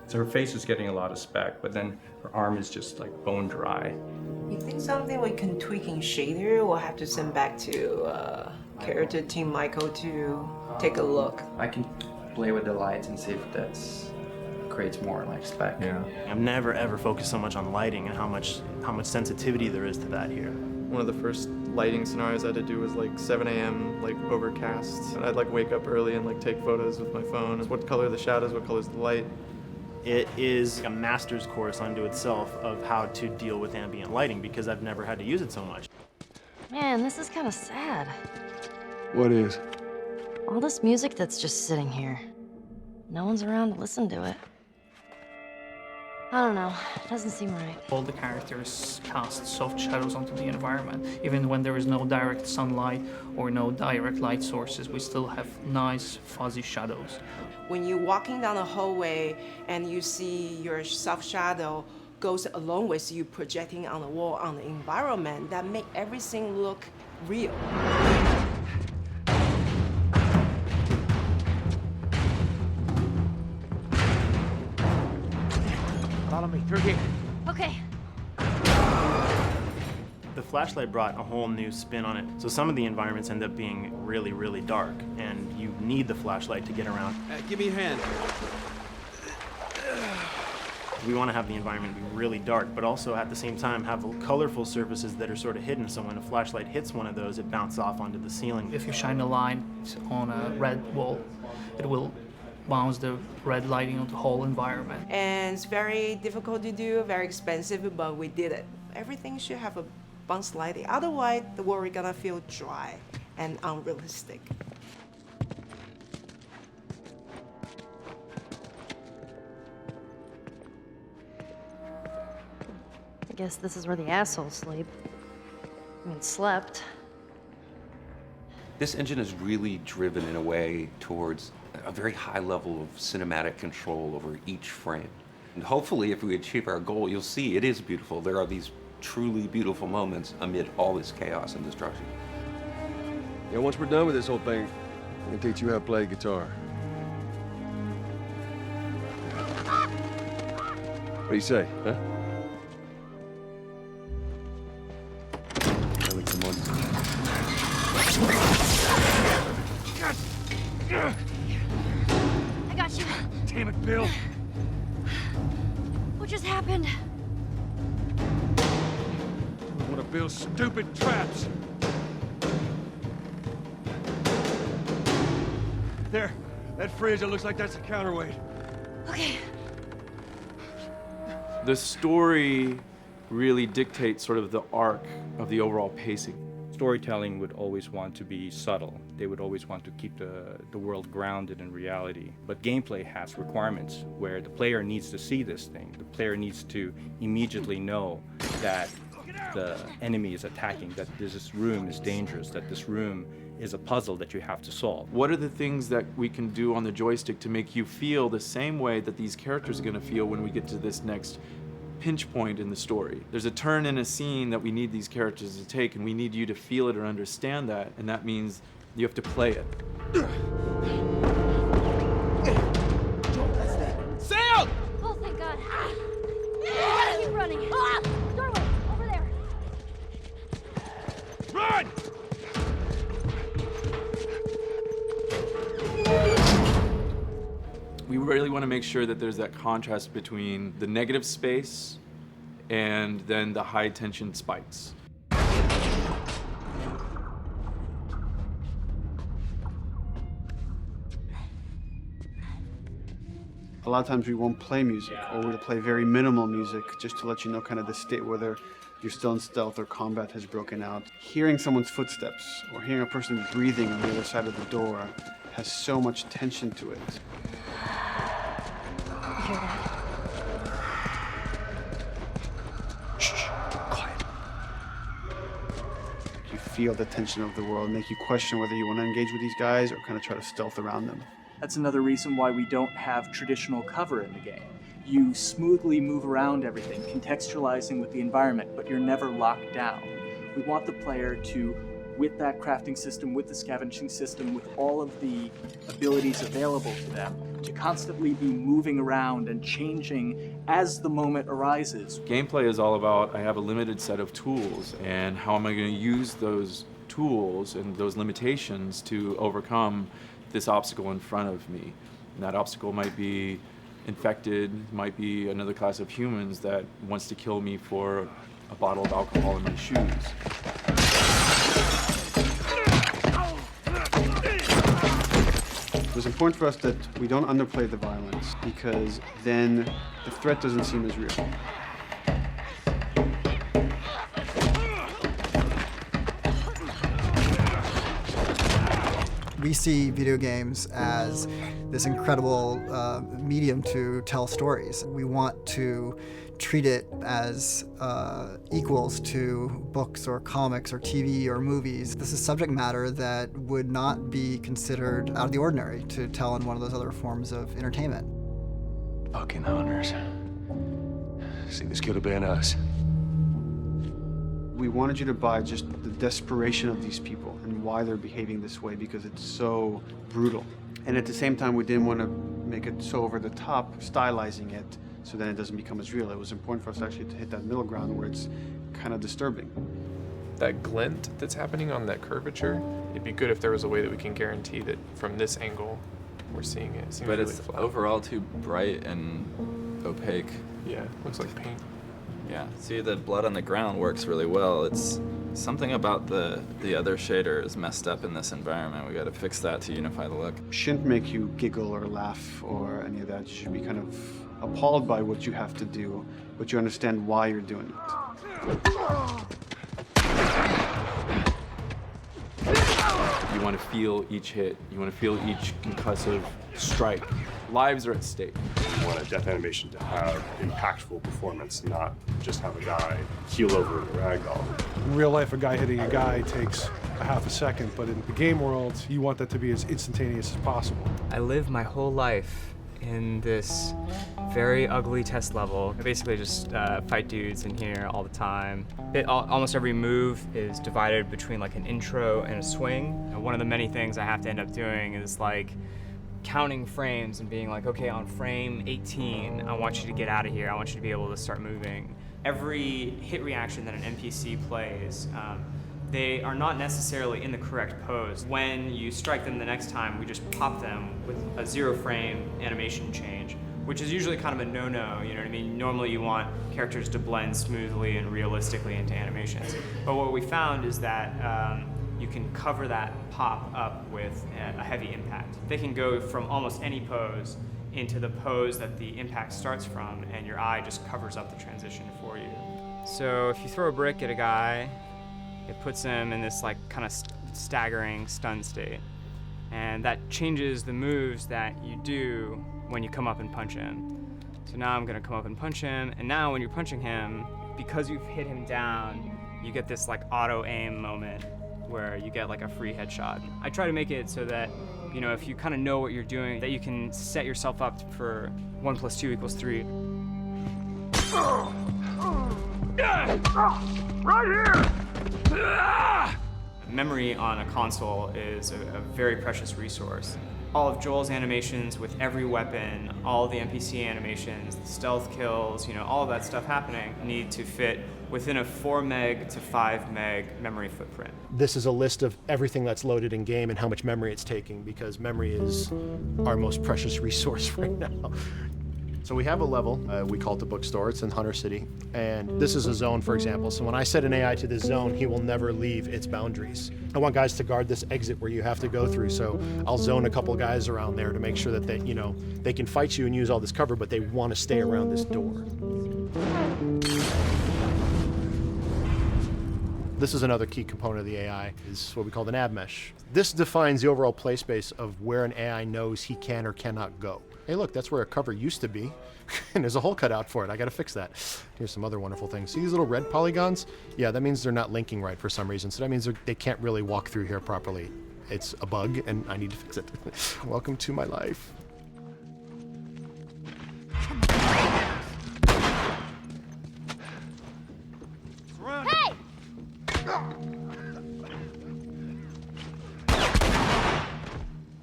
So her face is getting a lot of spec, but then her arm is just like bone dry. You think something we can tweak in shader? We'll have to send back to character team Michael to take a look. I can play with the lights and see if that's creates more spec. Yeah. I've never ever focused so much on lighting and how much sensitivity there is to that here. One of the first lighting scenarios I had to do was 7 a.m. overcast, and I'd wake up early and take photos with my phone. What color are the shadows? What color is the light? It is a master's course unto itself of how to deal with ambient lighting because I've never had to use it so much. Man, this is kind of sad. What is? All this music that's just sitting here. No one's around to listen to it. I don't know, it doesn't seem right. All the characters cast soft shadows onto the environment. Even when there is no direct sunlight or no direct light sources, we still have nice fuzzy shadows. When you're walking down the hallway and you see your soft shadow goes along with you projecting on the wall on the environment, that make everything look real. Follow me through here. Okay. The flashlight brought a whole new spin on it. So some of the environments end up being really, really dark, and you need the flashlight to get around. Give me your hand. We want to have the environment be really dark, but also at the same time have colorful surfaces that are sort of hidden, so when a flashlight hits one of those, it bounces off onto the ceiling. If you shine a light on a red wall, it will bounce the red lighting on the whole environment. And it's very difficult to do, very expensive, but we did it. Everything should have a bounce lighting. Otherwise, the world is gonna feel dry and unrealistic. I guess this is where the assholes sleep. Slept. This engine is really driven in a way towards a very high level of cinematic control over each frame. And hopefully, if we achieve our goal, you'll see it is beautiful. There are these truly beautiful moments amid all this chaos and destruction. Yeah, once we're done with this whole thing, I'm gonna teach you how to play guitar. What do you say, huh? Ellie, come on. I got you. Damn it, Bill. What just happened? One of Bill's stupid traps. There, that fridge, it looks like that's a counterweight. Okay. The story really dictates sort of the arc of the overall pacing. storytelling would always want to be subtle. They would always want to keep the world grounded in reality. But gameplay has requirements where the player needs to see this thing. The player needs to immediately know that the enemy is attacking, that this room is dangerous, that this room is a puzzle that you have to solve. What are the things that we can do on the joystick to make you feel the same way that these characters are going to feel when we get to this next pinch point in the story? There's a turn in a scene that we need these characters to take, and we need you to feel it or understand that, and that means you have to play it. Sail! Oh, thank God. Keep running. Doorway, over there. Run! We really want to make sure that there's that contrast between the negative space and then the high tension spikes. A lot of times we won't play music, or we'll play very minimal music just to let you know kind of the state, whether you're still in stealth or combat has broken out. Hearing someone's footsteps or hearing a person breathing on the other side of the door has so much tension to it. You hear that? Shh, quiet. You feel the tension of the world, make you question whether you want to engage with these guys or kind of try to stealth around them. That's another reason why we don't have traditional cover in the game. You smoothly move around everything, contextualizing with the environment, but you're never locked down. We want the player to, with that crafting system, with the scavenging system, with all of the abilities available to them, to constantly be moving around and changing as the moment arises. Gameplay is all about, I have a limited set of tools, and how am I going to use those tools and those limitations to overcome this obstacle in front of me. And that obstacle might be infected, might be another class of humans that wants to kill me for a bottle of alcohol in my shoes. It was important for us that we don't underplay the violence, because then the threat doesn't seem as real. We see video games as this incredible medium to tell stories. We want to treat it as equals to books or comics or TV or movies. This is subject matter that would not be considered out of the ordinary to tell in one of those other forms of entertainment. Fucking hunters. See, this could have been us. We wanted you to buy just the desperation of these people and why they're behaving this way, because it's so brutal. And at the same time, we didn't want to make it so over the top, stylizing it, so then it doesn't become as real. It was important for us actually to hit that middle ground where it's kind of disturbing. That glint that's happening on that curvature, it'd be good if there was a way that we can guarantee that from this angle, we're seeing it. It seems but really it's flat. overall too bright and opaque. Yeah, looks like paint. Yeah, see, the blood on the ground works really well. It's something about the other shader is messed up in this environment. We got to fix that to unify the look. Shouldn't make you giggle or laugh or any of that. You should be kind of appalled by what you have to do, but you understand why you're doing it. You want to feel each hit. You want to feel each concussive strike. Lives are at stake. You want a death animation to have impactful performance, not just have a guy keel over in a ragdoll. In real life, a guy hitting a guy takes a half a second, but in the game world, you want that to be as instantaneous as possible. I lived my whole life in this very ugly test level. I basically just fight dudes in here all the time. Almost every move is divided between like an intro and a swing. And one of the many things I have to end up doing is like counting frames and being like, okay, on frame 18, I want you to get out of here. I want you to be able to start moving. Every hit reaction that an NPC plays, they are not necessarily in the correct pose. When you strike them the next time, we just pop them with a 0 frame animation change, which is usually kind of a no-no, you know what I mean? Normally you want characters to blend smoothly and realistically into animations. But what we found is that you can cover that pop up with a heavy impact. They can go from almost any pose into the pose that the impact starts from, and your eye just covers up the transition for you. So if you throw a brick at a guy, it puts him in this like kind of staggering stun state. And that changes the moves that you do when you come up and punch him. So now I'm gonna come up and punch him, and now when you're punching him, because you've hit him down, you get this like auto aim moment where you get like a free headshot. I try to make it so that, you know, if you kind of know what you're doing, that you can set yourself up for 1 + 2 = 3. Right here! Memory on a console is a very precious resource. All of Joel's animations with every weapon, all the NPC animations, the stealth kills, you know, all of that stuff happening need to fit within a 4 meg to 5 meg memory footprint. This is a list of everything that's loaded in game and how much memory it's taking, because memory is our most precious resource right now. So we have a level, we call it the bookstore, it's in Hunter City, and this is a zone, for example. So when I set an AI to this zone, he will never leave its boundaries. I want guys to guard this exit where you have to go through, so I'll zone a couple guys around there to make sure that they, you know, they can fight you and use all this cover, but they want to stay around this door. This is another key component of the AI, is what we call the nav mesh. This defines the overall play space of where an AI knows he can or cannot go. Hey look, that's where a cover used to be, and there's a hole cut out for it. I gotta fix that. Here's some other wonderful things. See these little red polygons? Yeah, that means they're not linking right for some reason, so that means they can't really walk through here properly. It's a bug, and I need to fix it. Welcome to my life. Hey!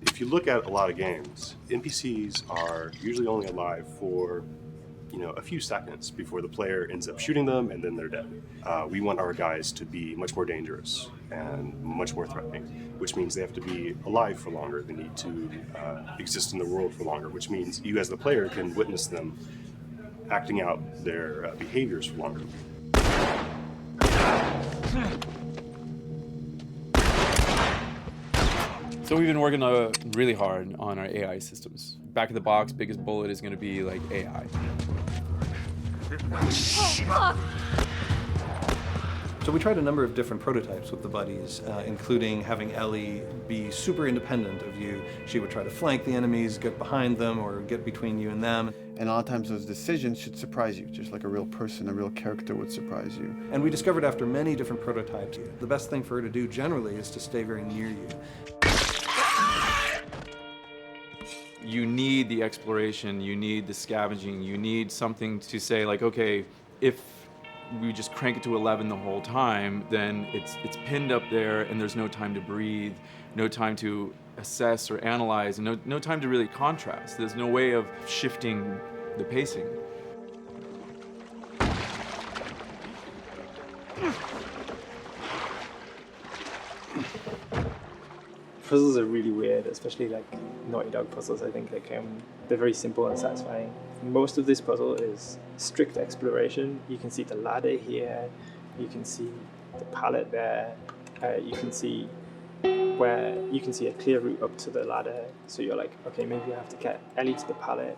If you look at a lot of games, NPCs are usually only alive for, you know, a few seconds before the player ends up shooting them and then they're dead. We want our guys to be much more dangerous and much more threatening, which means they have to be alive for longer. They need to exist in the world for longer, which means you as the player can witness them acting out their behaviors for longer. So we've been working really hard on our AI systems. Back of the box, biggest bullet is going to be like AI. So we tried a number of different prototypes with the buddies, including having Ellie be super independent of you. She would try to flank the enemies, get behind them, or get between you and them. And a lot of times those decisions should surprise you, just like a real person, a real character would surprise you. And we discovered after many different prototypes, the best thing for her to do generally is to stay very near you. You need the exploration, you need the scavenging, you need something to say like, okay, if we just crank it to 11 the whole time, then it's pinned up there and there's no time to breathe, no time to assess or analyze, and no time to really contrast. There's no way of shifting the pacing. Puzzles are really weird, especially like Naughty Dog puzzles. I think they're very simple and satisfying. Most of this puzzle is strict exploration. You can see the ladder here, you can see the pallet there, you can see a clear route up to the ladder. So you're like, okay, maybe I have to get Ellie to the pallet,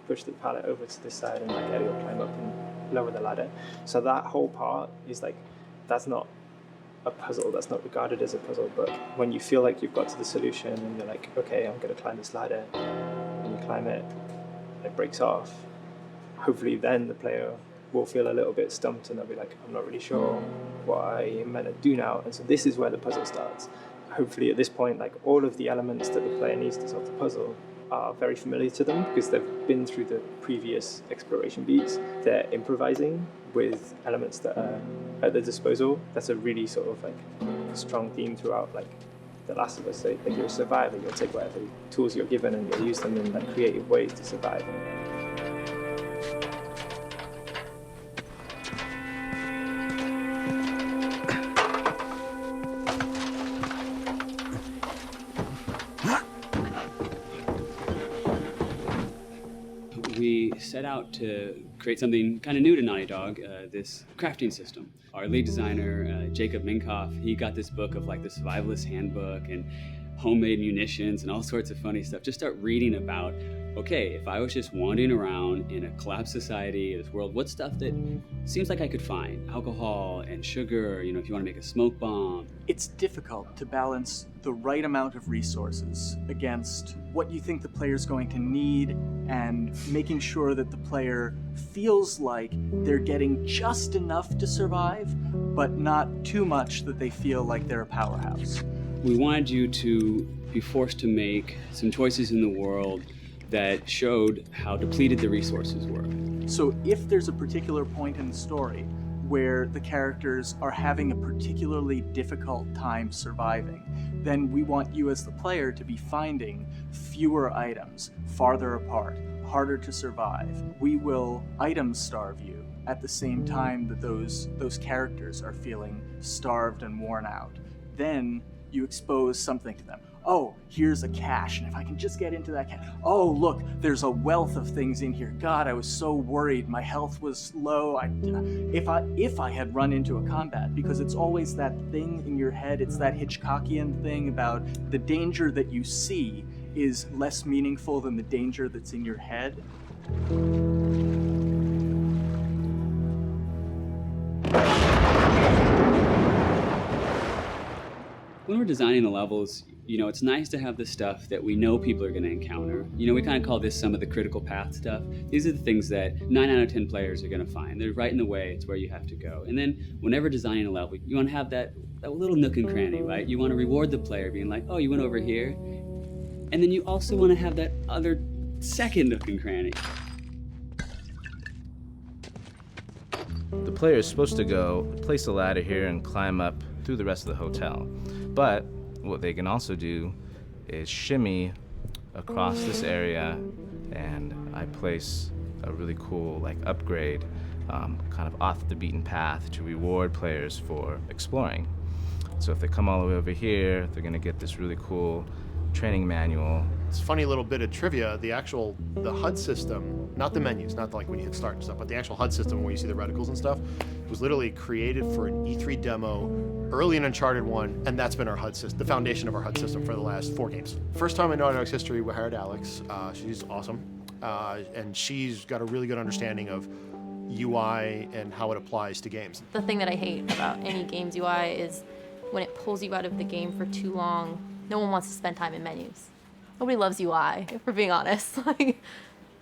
push the pallet over to this side, and like Ellie will climb up and lower the ladder. So that whole part is like, that's not a puzzle, that's not regarded as a puzzle, but when you feel like you've got to the solution and you're like, okay, I'm going to climb this ladder, and you climb it, and it breaks off, hopefully then the player will feel a little bit stumped and they'll be like, I'm not really sure what I am meant to do now. And so this is where the puzzle starts. Hopefully at this point, like all of the elements that the player needs to solve the puzzle are very familiar to them because they've been through the previous exploration beats. They're improvising with elements that are at their disposal. That's a really sort of like strong theme throughout like The Last of Us. Like you're a survivor, you'll take whatever tools you're given and you'll use them in like creative ways to survive. We set out to create something kind of new to Naughty Dog, this crafting system. Our lead designer, Jacob Minkoff, he got this book of like the survivalist handbook and homemade munitions and all sorts of funny stuff. Just start reading about okay, if I was just wandering around in a collapsed society, this world, what stuff that seems like I could find? Alcohol and sugar, if you want to make a smoke bomb. It's difficult to balance the right amount of resources against what you think the player's going to need and making sure that the player feels like they're getting just enough to survive, but not too much that they feel like they're a powerhouse. We wanted you to be forced to make some choices in the world that showed how depleted the resources were. So if there's a particular point in the story where the characters are having a particularly difficult time surviving, then we want you as the player to be finding fewer items, farther apart, harder to survive. We will item starve you at the same time that those characters are feeling starved and worn out. Then you expose something to them. Oh, here's a cache, and if I can just get into that cache. Oh, look, there's a wealth of things in here. God, I was so worried. My health was low. If I had run into a combat, because it's always that thing in your head, it's that Hitchcockian thing about the danger that you see is less meaningful than the danger that's in your head. When we're designing the levels, it's nice to have the stuff that we know people are going to encounter. We kind of call this some of the critical path stuff. These are the things that 9 out of 10 players are going to find. They're right in the way. It's where you have to go. And then whenever designing a level, you want to have that little nook and cranny, right? You want to reward the player being like, oh, you went over here. And then you also want to have that other second nook and cranny. The player is supposed to go place a ladder here and climb up through the rest of the hotel. But what they can also do is shimmy across this area, and I place a really cool upgrade kind of off the beaten path to reward players for exploring. So if they come all the way over here, they're gonna get this really cool training manual. It's a funny little bit of trivia. The HUD system, not the menus, not like when you hit start and stuff, but the actual HUD system where you see the reticles and stuff, was literally created for an E3 demo early in Uncharted 1, and that's been our HUD system, the foundation of our HUD system for the last 4 games. First time in Naughty Dog's history, we hired Alex. She's awesome, and she's got a really good understanding of UI and how it applies to games. The thing that I hate about any game's UI is when it pulls you out of the game for too long. No one wants to spend time in menus. Nobody loves UI, if we're being honest.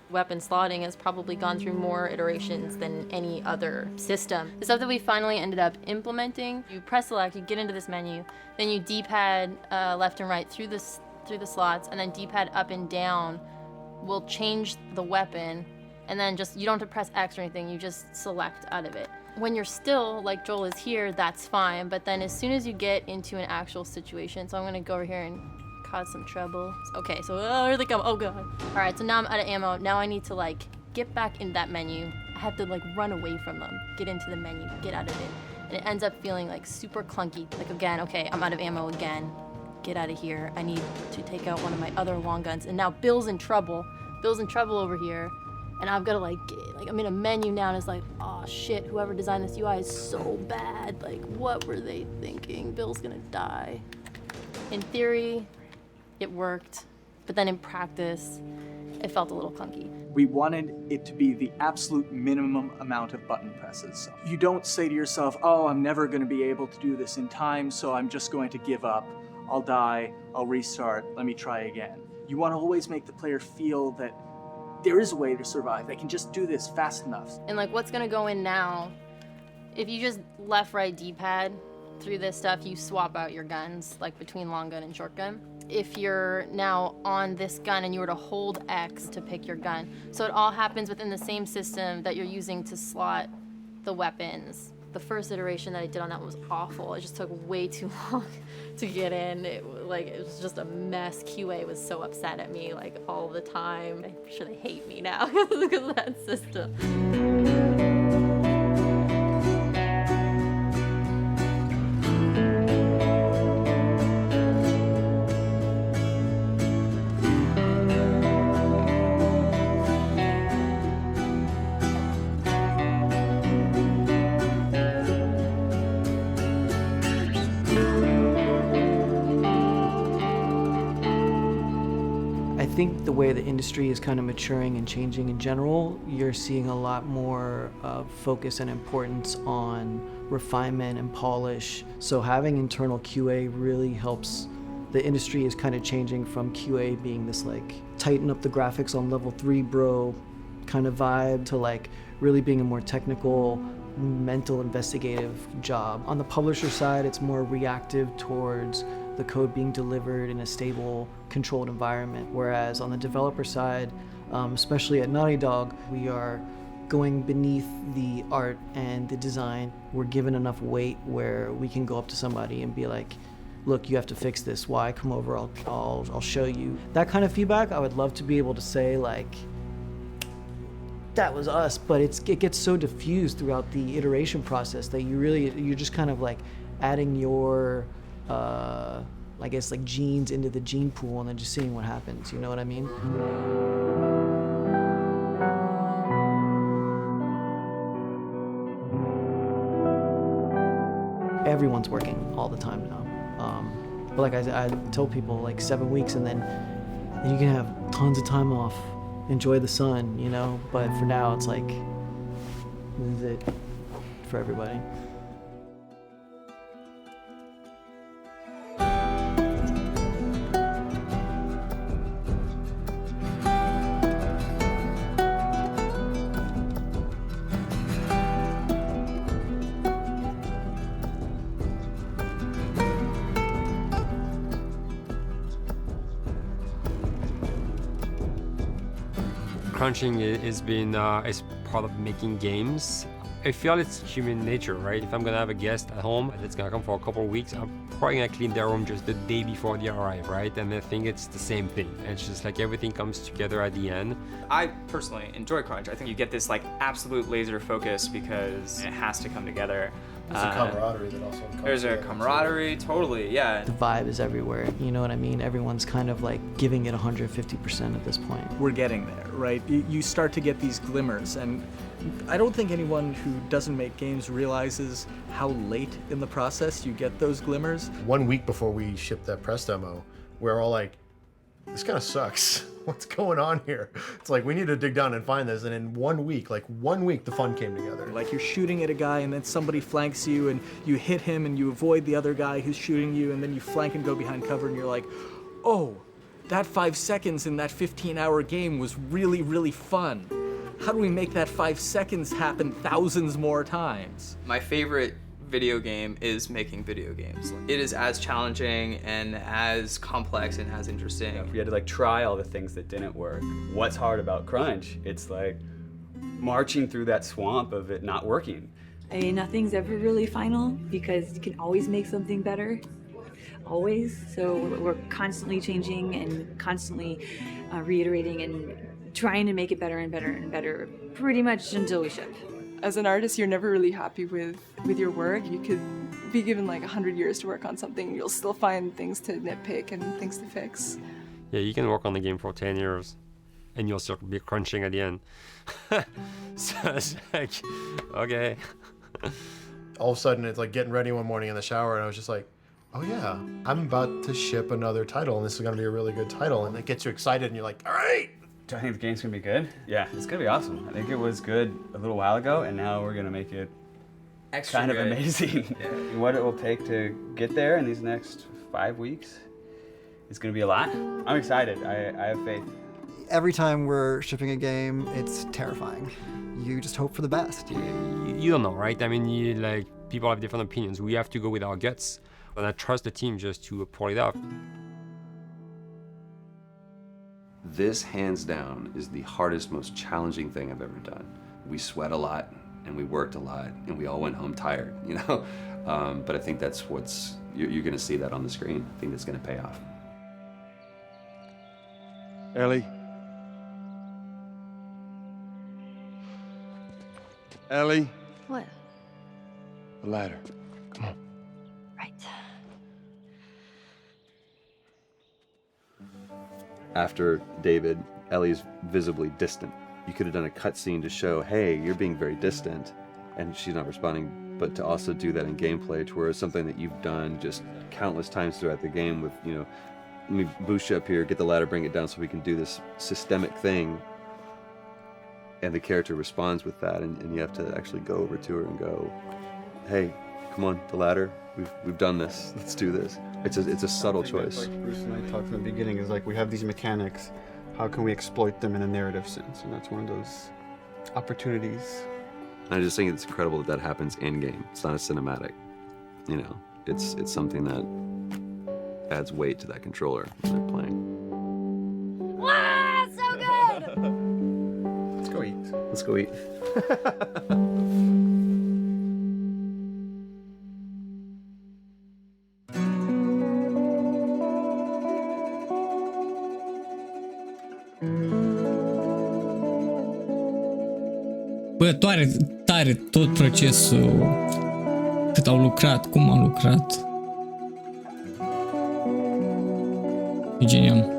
Weapon slotting has probably gone through more iterations than any other system. The stuff that we finally ended up implementing, you press select, you get into this menu, then you D-pad left and right through the slots, and then D-pad up and down will change the weapon, and then you don't have to press X or anything, you just select out of it. When you're still, like Joel is here, that's fine, but then as soon as you get into an actual situation, so I'm gonna go over here and cause some trouble. Okay, so here they come, oh god. All right, so now I'm out of ammo. Now I need to get back in that menu. I have to run away from them, get into the menu, get out of it. And it ends up feeling super clunky. Again, okay, I'm out of ammo again. Get out of here. I need to take out one of my other long guns. And now Bill's in trouble. Bill's in trouble over here. And I've got to I'm in a menu now and it's oh shit, whoever designed this UI is so bad. What were they thinking? Bill's gonna die. In theory, it worked, but then in practice, it felt a little clunky. We wanted it to be the absolute minimum amount of button presses. You don't say to yourself, oh, I'm never gonna be able to do this in time, so I'm just going to give up. I'll die, I'll restart, let me try again. You want to always make the player feel that there is a way to survive. They can just do this fast enough. And what's gonna go in now, if you just left, right, D-pad through this stuff, you swap out your guns, between long gun and short gun. If you're now on this gun and you were to hold X to pick your gun. So it all happens within the same system that you're using to slot the weapons. The first iteration that I did on that one was awful. It just took way too long to get in. It was just a mess. QA was so upset at me all the time. I'm sure they hate me now because of that system. I think the way the industry is kind of maturing and changing in general, you're seeing a lot more focus and importance on refinement and polish. So having internal QA really helps. The industry is kind of changing from QA being this like tighten up the graphics on level 3 bro kind of vibe to like really being a more technical, mental, investigative job. On the publisher side, it's more reactive towards the code being delivered in a stable, controlled environment. Whereas on the developer side, especially at Naughty Dog, we are going beneath the art and the design. We're given enough weight where we can go up to somebody and be like, look, you have to fix this. Why? Come over, I'll show you. That kind of feedback, I would love to be able to say like, that was us, but it gets so diffused throughout the iteration process that you're just kind of like adding your, I guess like genes into the gene pool and then just seeing what happens, you know what I mean? Everyone's working all the time now. But like I tell people, like 7 weeks and then you can have tons of time off, enjoy the sun, you know? But for now, it's like, this is it for everybody. Crunching is part of making games. I feel it's human nature, right? If I'm gonna have a guest at home that's gonna come for a couple of weeks, I'm probably gonna clean their room just the day before they arrive, right? And I think it's the same thing. It's just like everything comes together at the end. I personally enjoy crunch. I think you get this like absolute laser focus because it has to come together. There's a camaraderie that also comes There's a camaraderie, totally, yeah. The vibe is everywhere, you know what I mean? Everyone's kind of like giving it 150% at this point. We're getting there, right? You start to get these glimmers, and I don't think anyone who doesn't make games realizes how late in the process you get those glimmers. 1 week before we shipped that press demo, we're all like, this kind of sucks. What's going on here? It's like, we need to dig down and find this. And in 1 week, the fun came together. Like you're shooting at a guy and then somebody flanks you and you hit him and you avoid the other guy who's shooting you and then you flank and go behind cover and you're like, oh, that 5 seconds in that 15-hour game was really, really fun. How do we make that 5 seconds happen thousands more times? My favorite video game is making video games. It is as challenging and as complex and as interesting. If we had to like try all the things that didn't work, what's hard about crunch? It's like marching through that swamp of it not working. I mean, nothing's ever really final because you can always make something better, always. So we're constantly changing and constantly reiterating and trying to make it better and better and better pretty much until we ship. As an artist, you're never really happy with your work. You could be given like 100 years to work on something, you'll still find things to nitpick and things to fix. Yeah, you can work on the game for 10 years and you'll still be crunching at the end. So it's like, okay. All of a sudden, it's like getting ready one morning in the shower, and I was just like, oh yeah, I'm about to ship another title, and this is gonna be a really good title, and it gets you excited, and you're like, all right. Do I think the game's gonna be good? Yeah, it's gonna be awesome. I think it was good a little while ago, and now we're gonna make it extra kind of good. Amazing. Yeah. What it will take to get there in these next 5 weeks is gonna be a lot. I'm excited. I have faith. Every time we're shipping a game, it's terrifying. You just hope for the best. You don't know, right? I mean, people have different opinions. We have to go with our guts, and I trust the team just to pull it off. This, hands down, is the hardest, most challenging thing I've ever done. We sweat a lot, and we worked a lot, and we all went home tired, you know? But I think that's you're gonna see that on the screen. I think that's gonna pay off. Ellie? Ellie? What? The ladder. Come on. Right. After David, Ellie's visibly distant. You could have done a cutscene to show, hey, you're being very distant, and she's not responding, but to also do that in gameplay to where it's something that you've done just countless times throughout the game with, me boost you up here, get the ladder, bring it down so we can do this systemic thing. And the character responds with that, and you have to actually go over to her and go, hey, come on, the ladder, we've done this, let's do this. It's a subtle choice. Like Bruce and I talked in the beginning, is like we have these mechanics, how can we exploit them in a narrative sense? And that's one of those opportunities. I just think it's incredible that happens in-game. It's not a cinematic, you know, it's something that adds weight to that controller when they're playing. Wow, so good! Let's go eat. Let's go eat. Bă, tare tot procesul, cât au lucrat, cum au lucrat. E genial.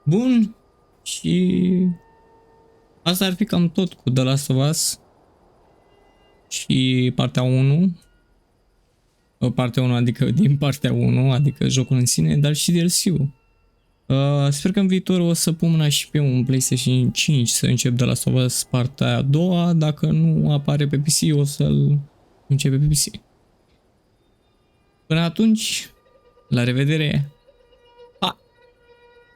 Bun, și asta ar fi cam tot cu The Last of Us și partea 1. Partea 1, adică din partea 1, adică jocul în sine, dar și DLC-ul. Sper că în viitor o să pun mâna și pe un PlayStation 5 să încep The Last of Us partea a doua. Dacă nu apare pe PC, o să-l încep pe PC. Până atunci, la revedere!